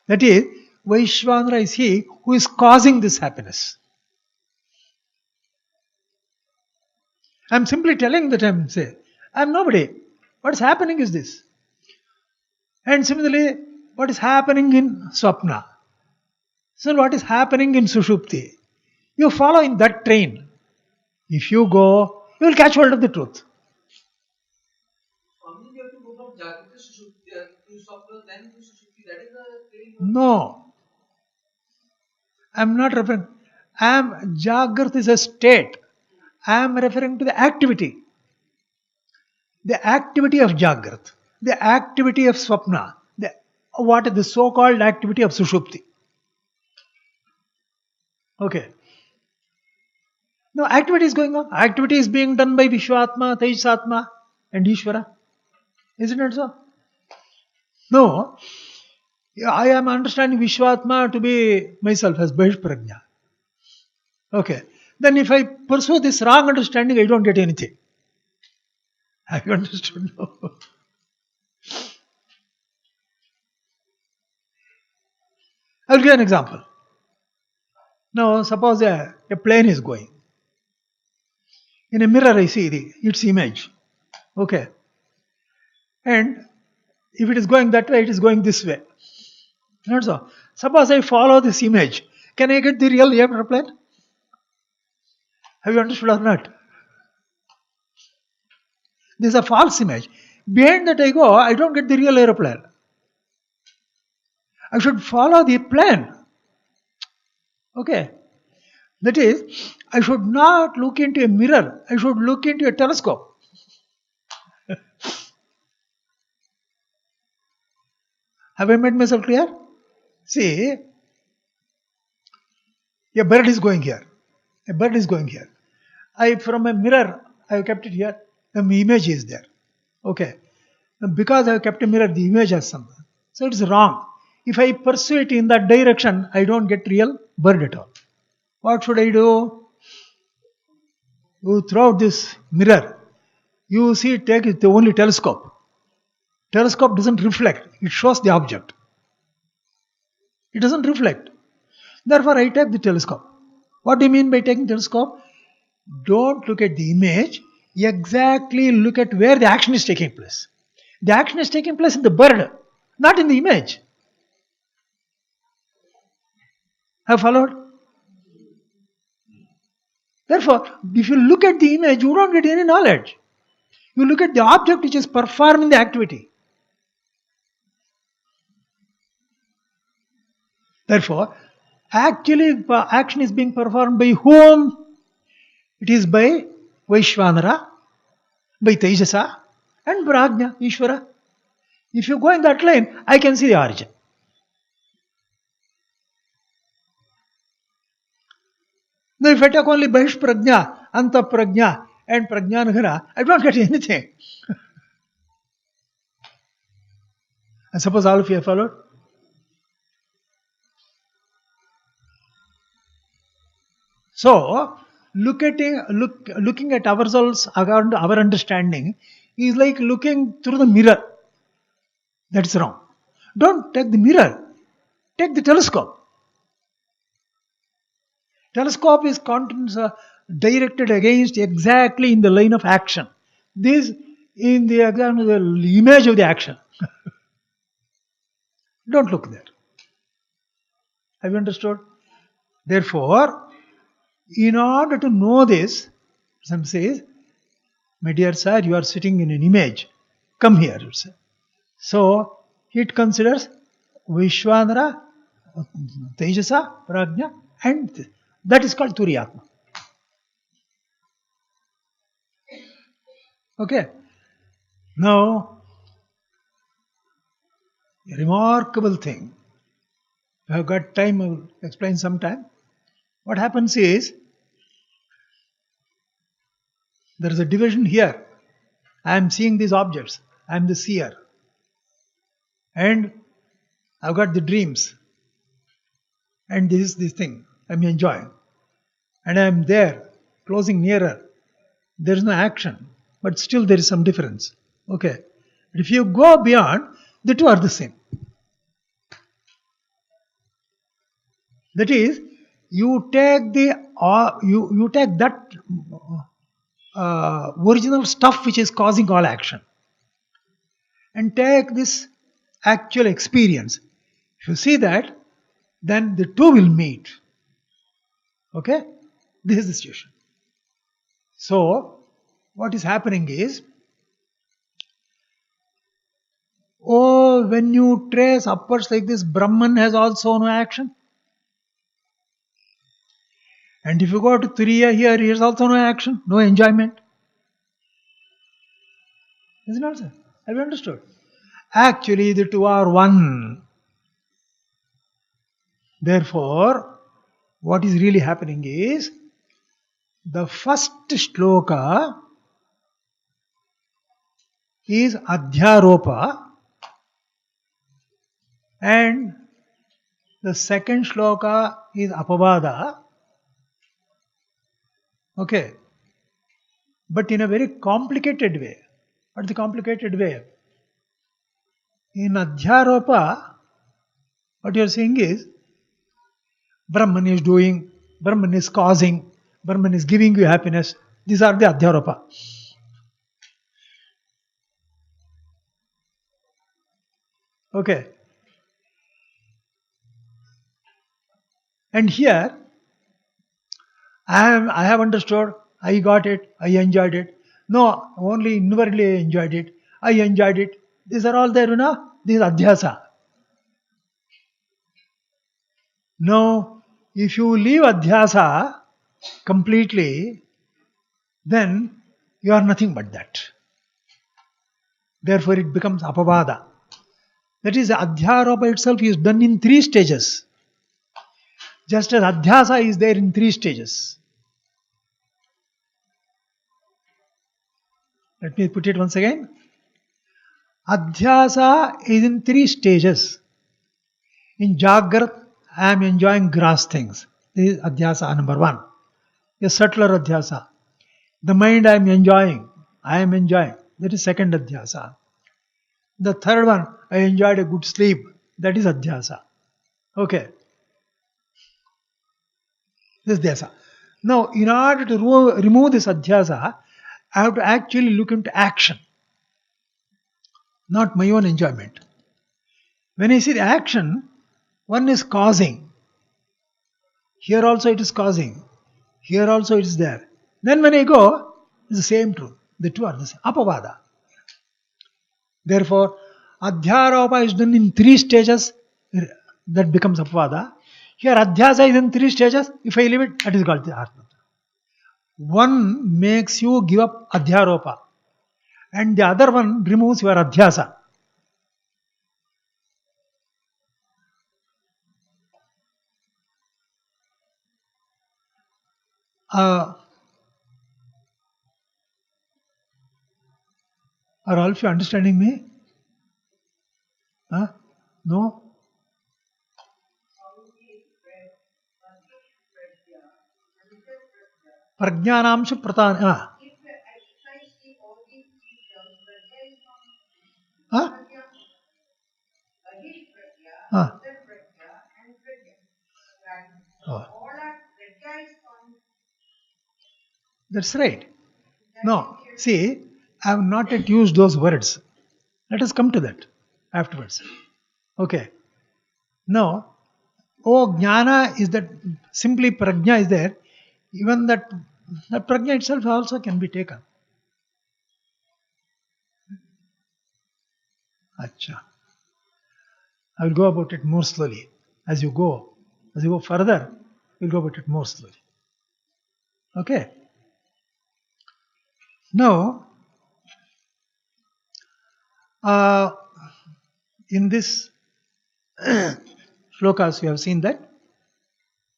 That is, Vaishvanara is he who is causing this happiness. I am simply telling that I am nobody. What is happening is this. And similarly, what is happening in swapna? So what is happening in suṣupti? You follow in that train. If you go, you will catch hold of the truth. Swami, you have to go from jāgrat to suṣupti, to swapna, then to suṣupti. That is the train. No. I am not referring. Jāgrat is a state. I am referring to the activity. The activity of jāgrat. The activity of swapna. What is the so-called activity of suṣupti. Okay. No, activity is going on. Activity is being done by Vishwātma, Tejasātma and Ishvara. Isn't it so? No, I am understanding Vishwatma to be myself as Bahishprajna. Okay. Then if I pursue this wrong understanding, I don't get anything. Have you understood? No. I'll give you an example. Now, suppose a plane is going. In a mirror, I see its image. Okay. And if it is going that way, it is going this way. Not so. Suppose I follow this image. Can I get the real airplane? Have you understood or not? This is a false image. Behind that I go, I don't get the real aeroplane. I should follow the plane. Okay. That is, I should not look into a mirror. I should look into a telescope. Have I made myself clear? See, a bird is going here. A bird is going here. From a mirror, I have kept it here. The image is there. Okay. Now, because I have kept a mirror, the image has something. So it is wrong. If I pursue it in that direction, I don't get real bird at all. What should I do? You throw out this mirror. You see, take the only telescope. Telescope doesn't reflect. It shows the object. It doesn't reflect. Therefore, I take the telescope. What do you mean by taking telescope? Don't look at the image. Exactly look at where the action is taking place. The action is taking place in the bird, not in the image. Have followed? Therefore, if you look at the image, you don't get any knowledge. You look at the object which is performing the activity. Therefore, actually action is being performed by whom? It is by Vaishvanara, by Tejasa and Prajna, Ishvara. If you go in that line, I can see the origin. Now if I take only Bahishprajna, Antaprajna and Prajnanagara, I don't get anything. I suppose all of you have followed. So, looking at ourselves, our understanding is like looking through the mirror. That's wrong. Don't take the mirror. Take the telescope. Telescope is directed against exactly in the line of action. This in the example the image of the action. Don't look there. Have you understood? Therefore, in order to know this, some says, my dear sir, you are sitting in an image. Come here. So, it considers Vishwanara, Tejasa, Prajna, and that is called Turīya. Okay. Now, a remarkable thing. If I have got time, I will explain sometime. What happens is, there is a division here. I am seeing these objects. I am the seer. And I have got the dreams. And this is this thing I am enjoying. And I am there, closing nearer. There is no action. But still there is some difference. Okay. But if you go beyond, the two are the same. That is, you take you take that original stuff which is causing all action and take this actual experience. If you see that, then the two will meet. Okay? This is the situation. So, what is happening is, when you trace upwards like this, Brahman has also no action. And if you go to Turīya here, he has also no action, no enjoyment. Isn't it, sir? Have you understood? Actually, the two are one. Therefore, what is really happening is, the first shloka is Adhyaropa, And the second shloka is apavada. Okay. But in a very complicated way. What's the complicated way? In Adhyaropa, what you are saying is, Brahman is doing, Brahman is causing, Brahman is giving you happiness. These are the Adhyaropa. Okay. And here, I have understood, I got it, I enjoyed it. No, only inwardly I enjoyed it. I enjoyed it. These are all there, These are adhyasa. Now, if you leave adhyasa completely, then you are nothing but that. Therefore, it becomes apavada. That is, adhyaropa itself is done in 3 stages. Just as adhyasa is there in 3 stages. Let me put it once again. Adhyasa is in 3 stages. In jāgrat, I am enjoying gross things. This is adhyasa number 1. A subtler adhyasa. The mind I am enjoying. That is second adhyasa. The third one, I enjoyed a good sleep. That is adhyasa. Okay. This is dhyasa. Now, in order to remove this adhyasa, I have to actually look into action. Not my own enjoyment. When I see the action, one is causing. Here also it is causing. Here also it is there. Then when I go, it's the same truth. The two are the same. Apavada. Therefore, adhyaropa is done in 3 stages. That becomes apavada. Here adhyasa is in 3 stages. If I leave it, that is called the ātmā. One makes you give up adhyaropa. And the other one removes your adhyasa. Are all of you understanding me? No? Prajnanamsha pratana. That's right. No, see, I have not yet used those words. Let us come to that afterwards. Okay. Now, jnana is that simply prajna is there. Even that prajna itself also can be taken. Acha. I will go about it more slowly. As you go further, we'll go about it more slowly. Okay. Now, in this shlokas, we have seen that.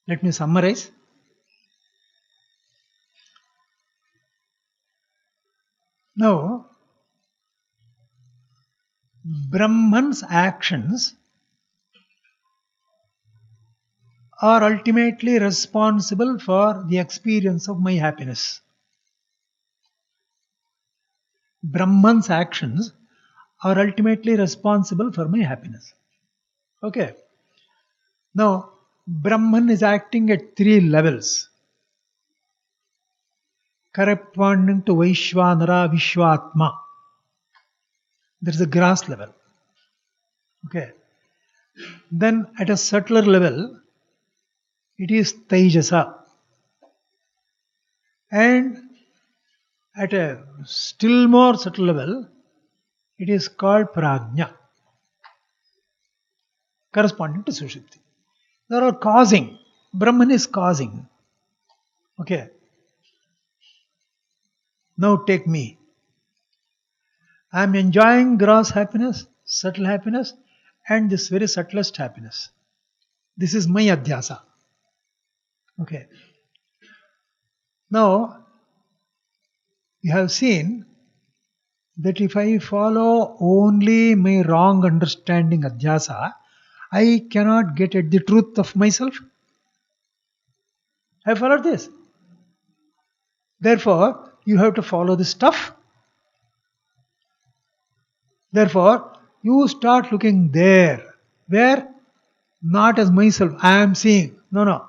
Let me summarize. Now, Brahman's actions are ultimately responsible for the experience of my happiness. Brahman's actions are ultimately responsible for my happiness. Okay. Now, Brahman is acting at 3 levels, corresponding to Vaishvanara, Vishwātmā. There is a gross level. Okay. Then at a subtler level, it is Tejasa. And at a still more subtle level, it is called Prajna, corresponding to suṣupti. There are causing. Brahman is causing. Okay. Now take me. I am enjoying gross happiness, subtle happiness, and this very subtlest happiness. This is my adhyasa. Okay. Now, we have seen that if I follow only my wrong understanding adhyasa, I cannot get at the truth of myself. Have you followed this? Therefore, you have to follow this stuff. Therefore, you start looking there. Where? Not as myself, I am seeing. No.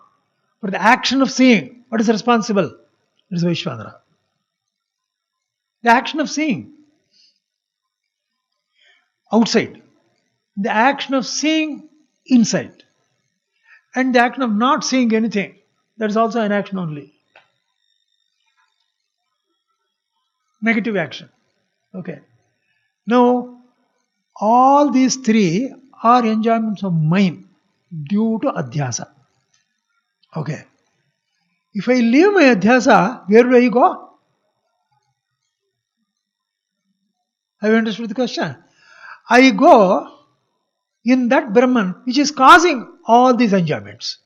For the action of seeing, what is responsible? It is Vaishvānara. The action of seeing. Outside. The action of seeing inside. And the action of not seeing anything. That is also an action only. Negative action. Okay. Now, all these three are enjoyments of mind due to adhyasa. Okay. If I leave my adhyasa, where do I go? Have you understood the question? I go in that Brahman which is causing all these enjoyments.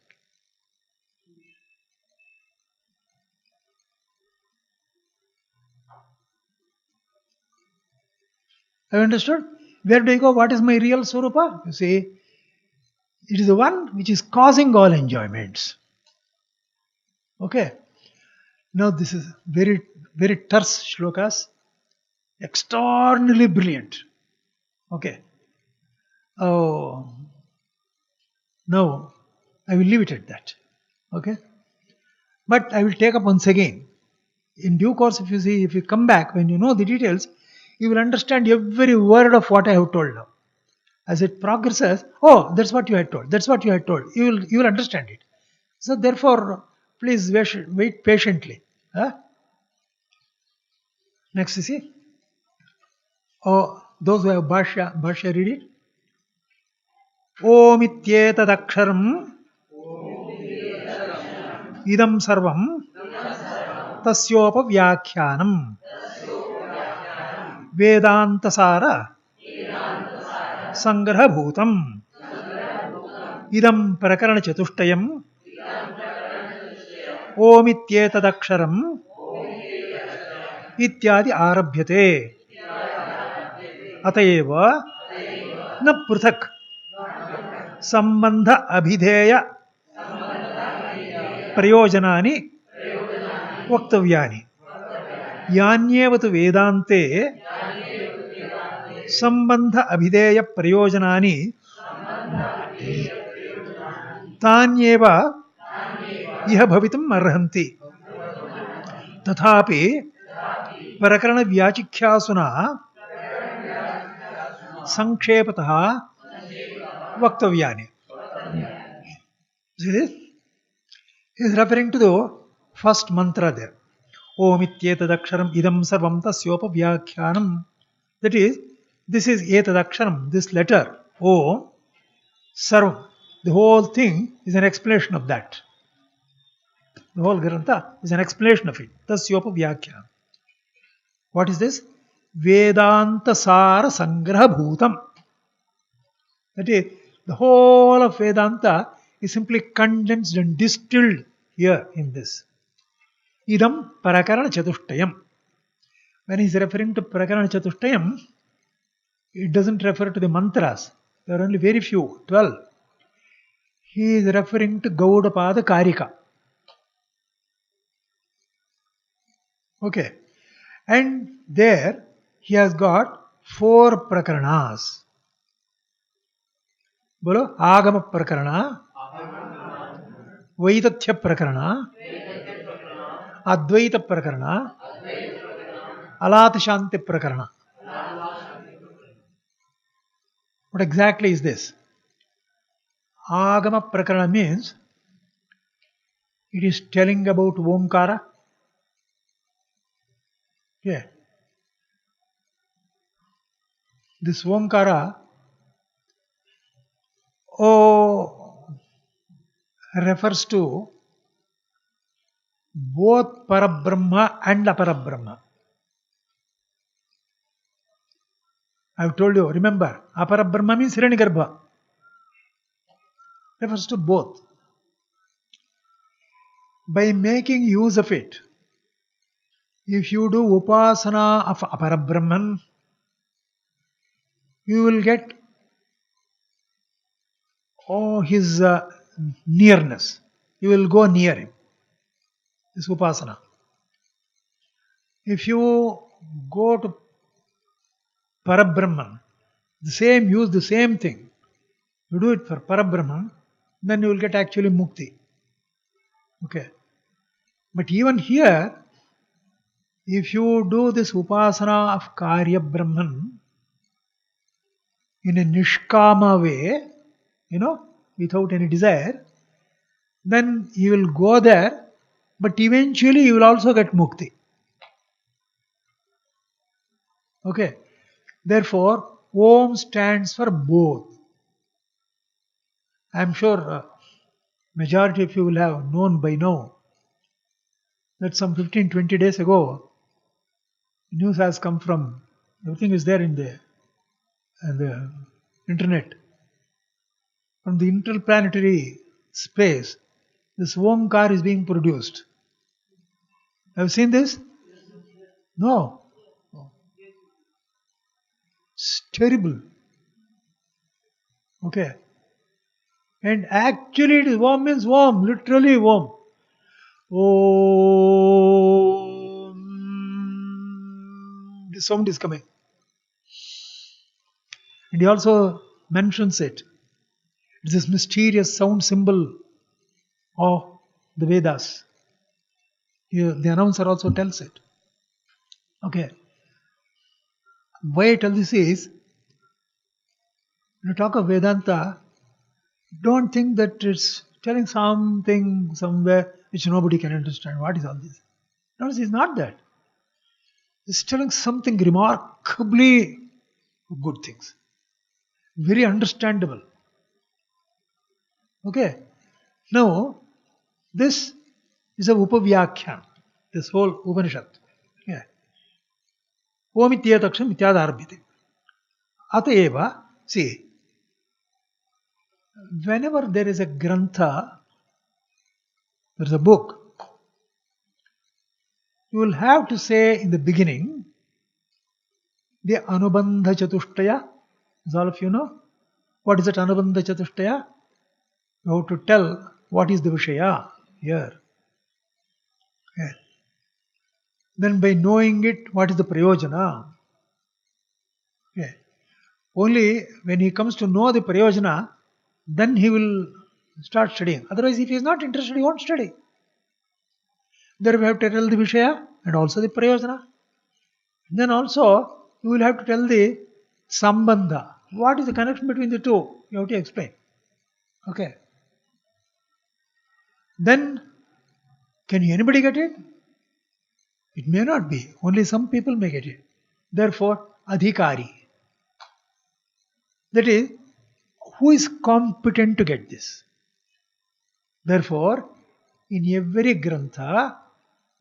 Have you understood? Where do I go? What is my real Swarupa? You see, it is the one which is causing all enjoyments. Okay. Now this is very, very terse shlokas. Extraordinarily brilliant. Okay. Oh, now I will leave it at that. Okay. But I will take up once again. In due course, if you come back, when you know the details, you will understand every word of what I have told now. As it progresses, oh, that's what you had told. That's what you had told. You will understand it. So therefore, please wait patiently. Huh? Next, you see. Oh, those who have bhāṣya, read it. Om ityetadaksharam idam sarvam tasyopavyākhyānam Vedāntasāra sangrabhūtam idam prakarana chatushtayam Om ityetadaksharam ityādi ārabhyate Atayeva na pruthak sambandha abhideya prayojanani vaktavyani yanyevatu vedante sambandha abhideya prayojanani tanyeva iha bhavitum arhanti tathapi prakarana vyachikhyasuna Sankshepatah Vaktavyani. See this? He is referring to the first mantra there. Om ityetadaksharam idam sarvam tasyopavyākhyānam. That is, this is etadaksharam, this letter, Om, sarvam. The whole thing is an explanation of that. The whole Grantha is an explanation of it. Tasyopavyākhyānam. What is this? Vedāntasāra sangrabhūtam. That is, the whole of Vedanta is simply condensed and distilled here in this. Idam Prakarana Chatushtayam. When he is referring to Prakarana Chatushtayam, it doesn't refer to the mantras. There are only very few, 12. He is referring to Gaudapādācārya. Okay. And there he has got 4 prakaranas. Bolo, Agama prakarana, Vaitatya prakarana, Advaita prakarana, Alatashanti prakarana. What exactly is this? Agama prakarana means it is telling about Omkara. Yeah. This Omkara refers to both Parabrahma and Aparabrahma. I have told you, remember, Aparabrahma means Hiranyagarbha. Refers to both. By making use of it, if you do upasana of Aparabrahman, you will get his nearness. You will go near him. This upasana. If you go to Parabrahman, use the same thing. You do it for Parabrahman, then you will get actually mukti. Okay. But even here, if you do this upasana of Karya Brahman in a nishkama way, without any desire, then you will go there, but eventually you will also get mukti. Okay. Therefore, Om stands for both. I am sure majority of you will have known by now that some 15-20 days ago, news has come from, everything is there in the internet. From the interplanetary space, this Omkar is being produced. Have you seen this? No. It's terrible. Okay. And actually it is Om means Om, literally Om. Om. The sound is coming. And he also mentions it. It is this mysterious sound symbol of the Vedas. Here, the announcer also tells it. Okay. Why I tell this is, when you talk of Vedanta, don't think that it's telling something somewhere which nobody can understand. What is all this? No, it's not that. It's telling something remarkably good things. Very understandable. Okay. Now, this is a Upavyakhyam, this whole Upanishad. Yeah. Om ityataksam ityadarbhite. Atayeva, see, whenever there is a grantha, there is a book, you will have to say in the beginning the Anubandha Chatushtaya. As all of you know, what is that Anubandha Chatushtaya? You have to tell what is the Vishaya here. Okay. Then by knowing it, what is the Prayojana? Okay. Only when he comes to know the Prayojana, then he will start studying. Otherwise, if he is not interested, he won't study. There we have to tell the Vishaya and also the Prayojana. Then also, you will have to tell the Sambandha. What is the connection between the two? You have to explain. Okay. Then, can anybody get it? It may not be. Only some people may get it. Therefore, adhikari. That is, who is competent to get this? Therefore, in every grantha,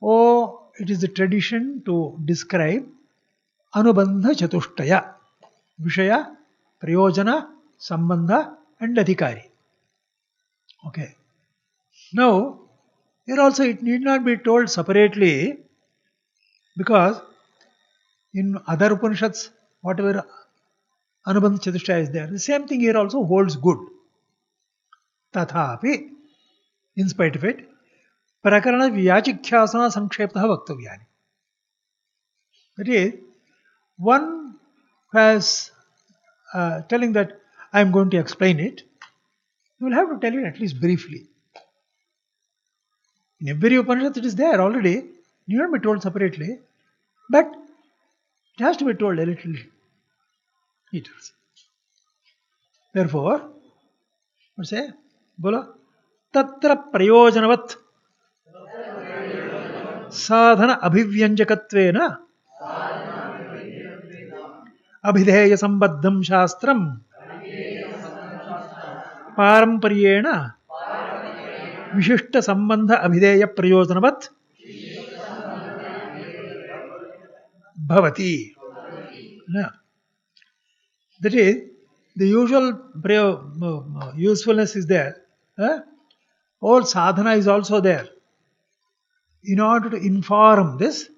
it is the tradition to describe Anubandha Chatushtaya. Vishaya, Prayojana, Sambandha and Adhikari. Okay. Now, here also it need not be told separately, because in other Upanishads, whatever Anubandha Chatushtaya is there, the same thing here also holds good. Tathapi, in spite of it, Prakarana Vyachikhyasana Sanksheptaha Vaktavyani. That is, one has telling that I am going to explain it, you will have to tell it at least briefly. In every Upanishad it is there already, it need not be told separately, but it has to be told a little details. Therefore, what say? Bolo, Tatra Prayojanavat Sadhana Abhivyanjakatvena Abhideya Sambaddham Shastram Parampariyena Vishishta Sambandha Abhideya Prayojanavat Bhavati. Yeah. That is, the usual usefulness is there. All sadhana is also there. In order to inform this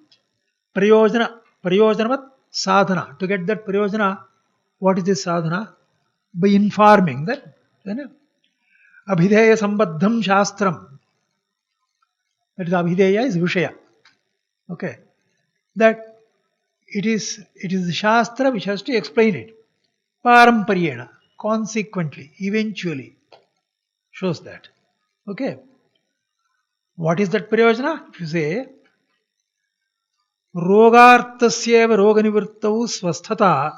Prayojanavat sadhana, to get that Prayojana, what is this sadhana? By informing that, Abhideya Sambaddham Shastram. That is Abhideya is Vishaya. Okay. That it is the Shastra which has to explain it. Parampariyena. Consequently, eventually. Shows that. Okay. What is that prayojana? If you say, Rogartasyeva roganivrittau swasthata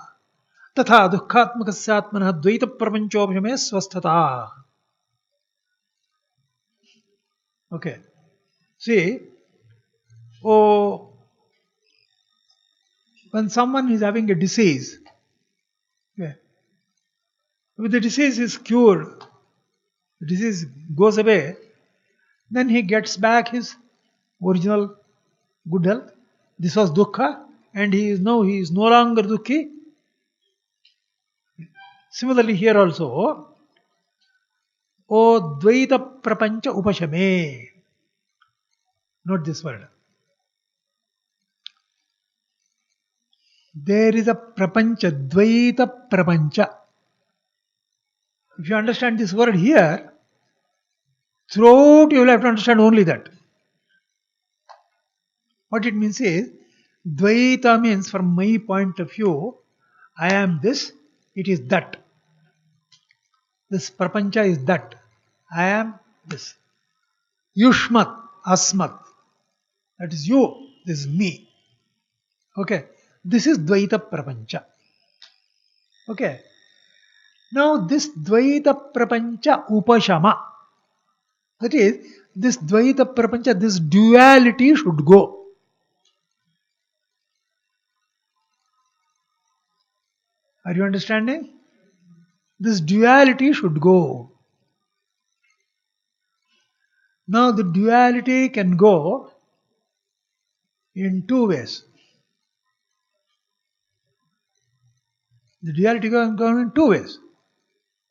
तथा दुःखात्मकस्य आत्मनः द्वैत प्रपंचोपशमे स्वस्थता. Okay. See, when someone is having a disease, okay, if the disease is cured, the disease goes away, then he gets back his original good health. This was dukkha, and he is no longer dukkhi. Similarly, here also, O Dvaita Prapancha Upashame. Note this word. There is a Prapancha, Dvaita Prapancha. If you understand this word here, throughout you will have to understand only that. What it means is, Dvaita means, from my point of view, I am this, it is that. This prapancha is that. I am this. Yushmat, asmat. That is you. This is me. Okay. This is Dvaita prapancha. Okay. Now this Dvaita prapancha upashama. That is, this Dvaita prapancha, this duality should go. Are you understanding? This duality should go. Now the duality can go in two ways. The duality can go in two ways.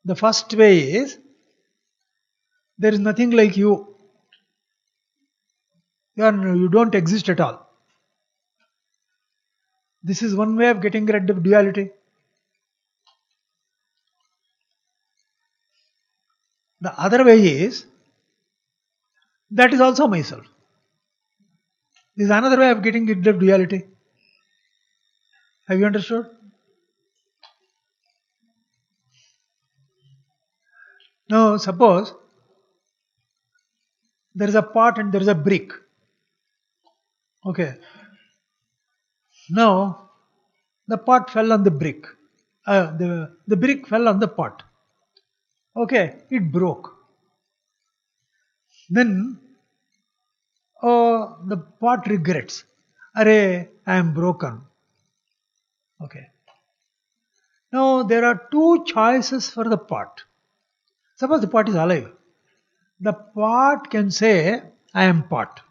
The first way is, there is nothing like you. You don't exist at all. This is one way of getting rid of duality. The other way is, that is also myself. This is another way of getting rid of duality. Have you understood? Now suppose there is a pot and there is a brick. Okay. Now the pot fell on the brick. The brick fell on the pot. Okay, it broke. Then the pot regrets. Arey, I am broken. Okay. Now there are two choices for the pot. Suppose the pot is alive. The pot can say, I am pot.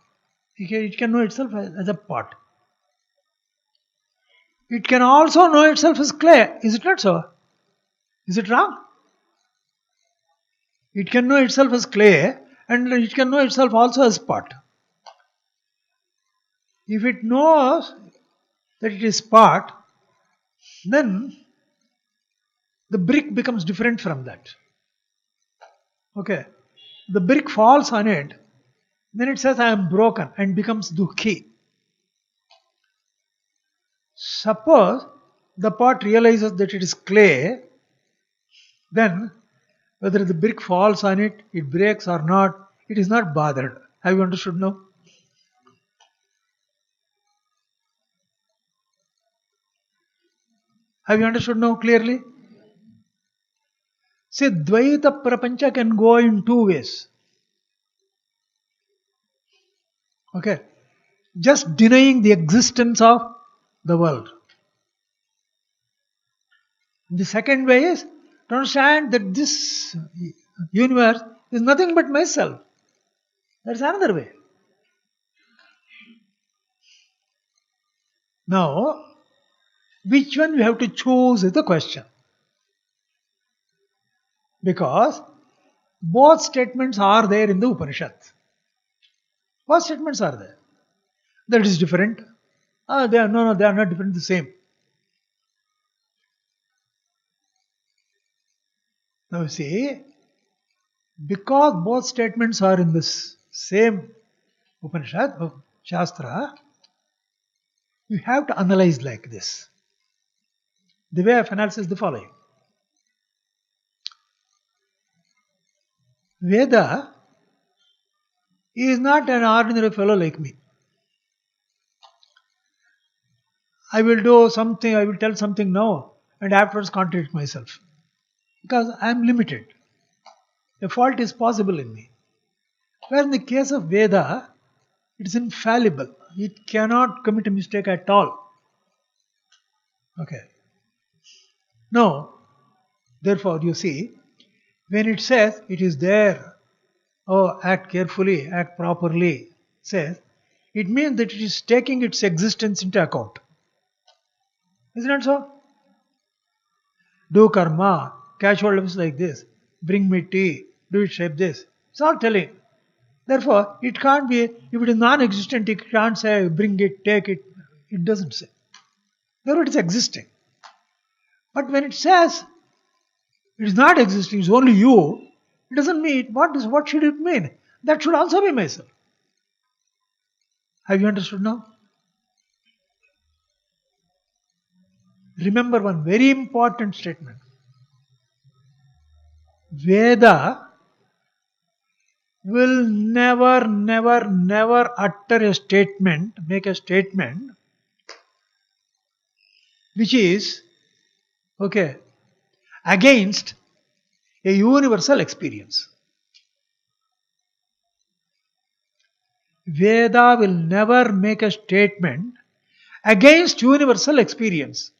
It can know itself as a pot. It can also know itself as clay. Is it not so? Is it wrong? It can know itself as clay, and it can know itself also as pot. If it knows that it is pot, then the brick becomes different from that. Okay. The brick falls on it, then it says I am broken and becomes dukkhi. Suppose the pot realizes that it is clay, then whether the brick falls on it, it breaks or not, it is not bothered. Have you understood now? Have you understood now clearly? See, Dvaita Prapancha can go in two ways. Okay. Just denying the existence of the world. The second way is to understand that this universe is nothing but myself. That's another way. Now, which one we have to choose is the question. Because both statements are there in the Upanishad. Both statements are there. That is different. They are not different, the same. Now see, Because both statements are in this same Upanishad, Shastra, you have to analyze like this. The way of analysis is the following. Veda is not an ordinary fellow like me. I will do something, I will tell something now and afterwards contradict myself. Because I am limited. A fault is possible in me. Where in the case of Veda, it is infallible. It cannot commit a mistake at all. Okay. Now, therefore, you see, when it says it is there, oh, act carefully, act properly, says, it means that it is taking its existence into account. Isn't it so? Do karma, casual lives like this, bring me tea, do it shape this. It's all telling. Therefore, it can't be, if it is non-existent, it can't say bring it, take it. It doesn't say. Therefore, it is existing. But when it says it is not existing, it's only you, it doesn't mean, what should it mean? That should also be myself. Have you understood now? Remember one very important statement. Veda will never utter a statement, make a statement which is, okay, against a universal experience. Veda will never make a statement against universal experience.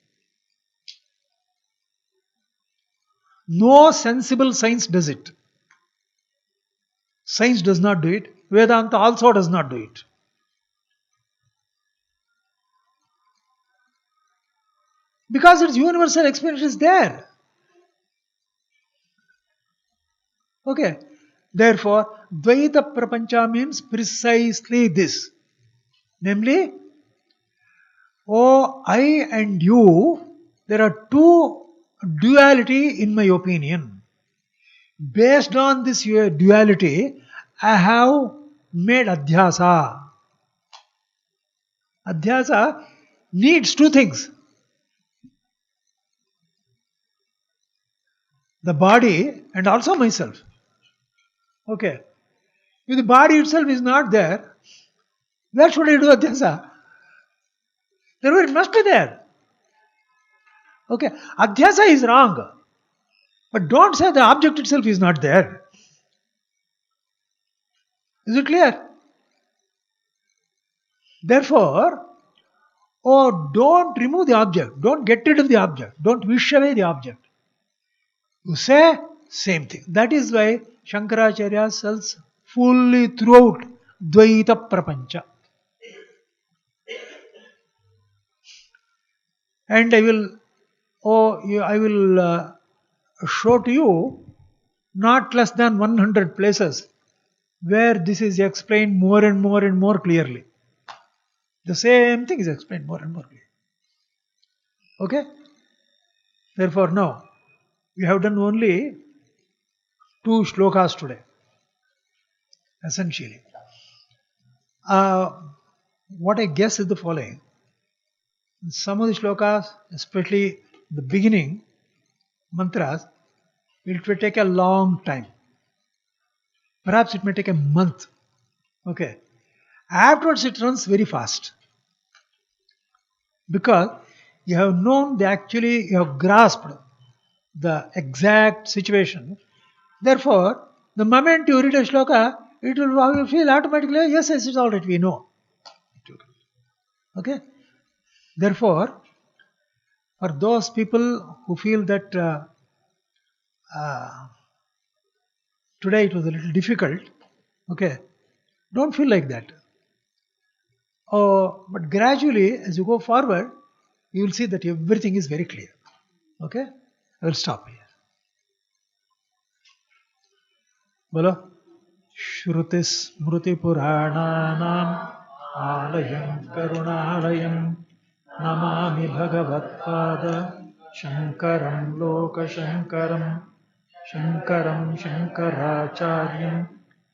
No sensible science does it. Science does not do it. Vedanta also does not do it. Because its universal experience is there. Okay. Therefore, Dvaita Prapancha means precisely this. Namely, oh, I and you, there are two duality in my opinion. Based on this duality, I have made adhyasa. Adhyasa needs two things. The body and also myself. Okay. If the body itself is not there, where should I do adhyasa? Therefore, it must be there. Okay. Adhyasa is wrong. But don't say the object itself is not there. Is it clear? Therefore, oh, don't remove the object. Don't get rid of the object. Don't wish away the object. You say same thing. That is why Śankarācārya says fully throughout Dvaita Prapancha. And I will show to you not less than 100 places where this is explained more and more clearly. The same thing is explained more and more clearly. Okay? Therefore, now, we have done only 2 shlokas today. Essentially. What I guess is the following. Some of the shlokas, especially the beginning, mantras, it will take a long time. Perhaps it may take a month. Okay. Afterwards it runs very fast. Because you have known you have grasped the exact situation. Therefore, the moment you read a shloka, it will feel automatically, yes, it's all right, we know. Okay. Therefore, for those people who feel that today it was a little difficult, okay, don't feel like that. But gradually, as you go forward, you will see that everything is very clear. Okay? I will stop here. Bolo. Shruti Smruti Purananam Alayam Karunalayam Namami Bhagavat Pada Shankaram Loka Shankaram शङ्करं शङ्कराचार्यं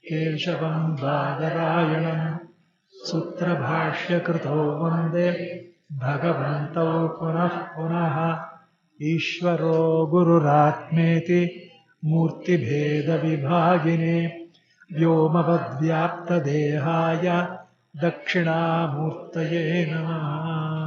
केशवं बादरायणं सूत्रभाष्यकृतो वन्दे भगवन्तौ पुनः पुनः। ईश्वरो गुरुरात्मेति मूर्तिभेदविभागिने व्योमवद्व्याप्तदेहाय दक्षिणामूर्तये नमः।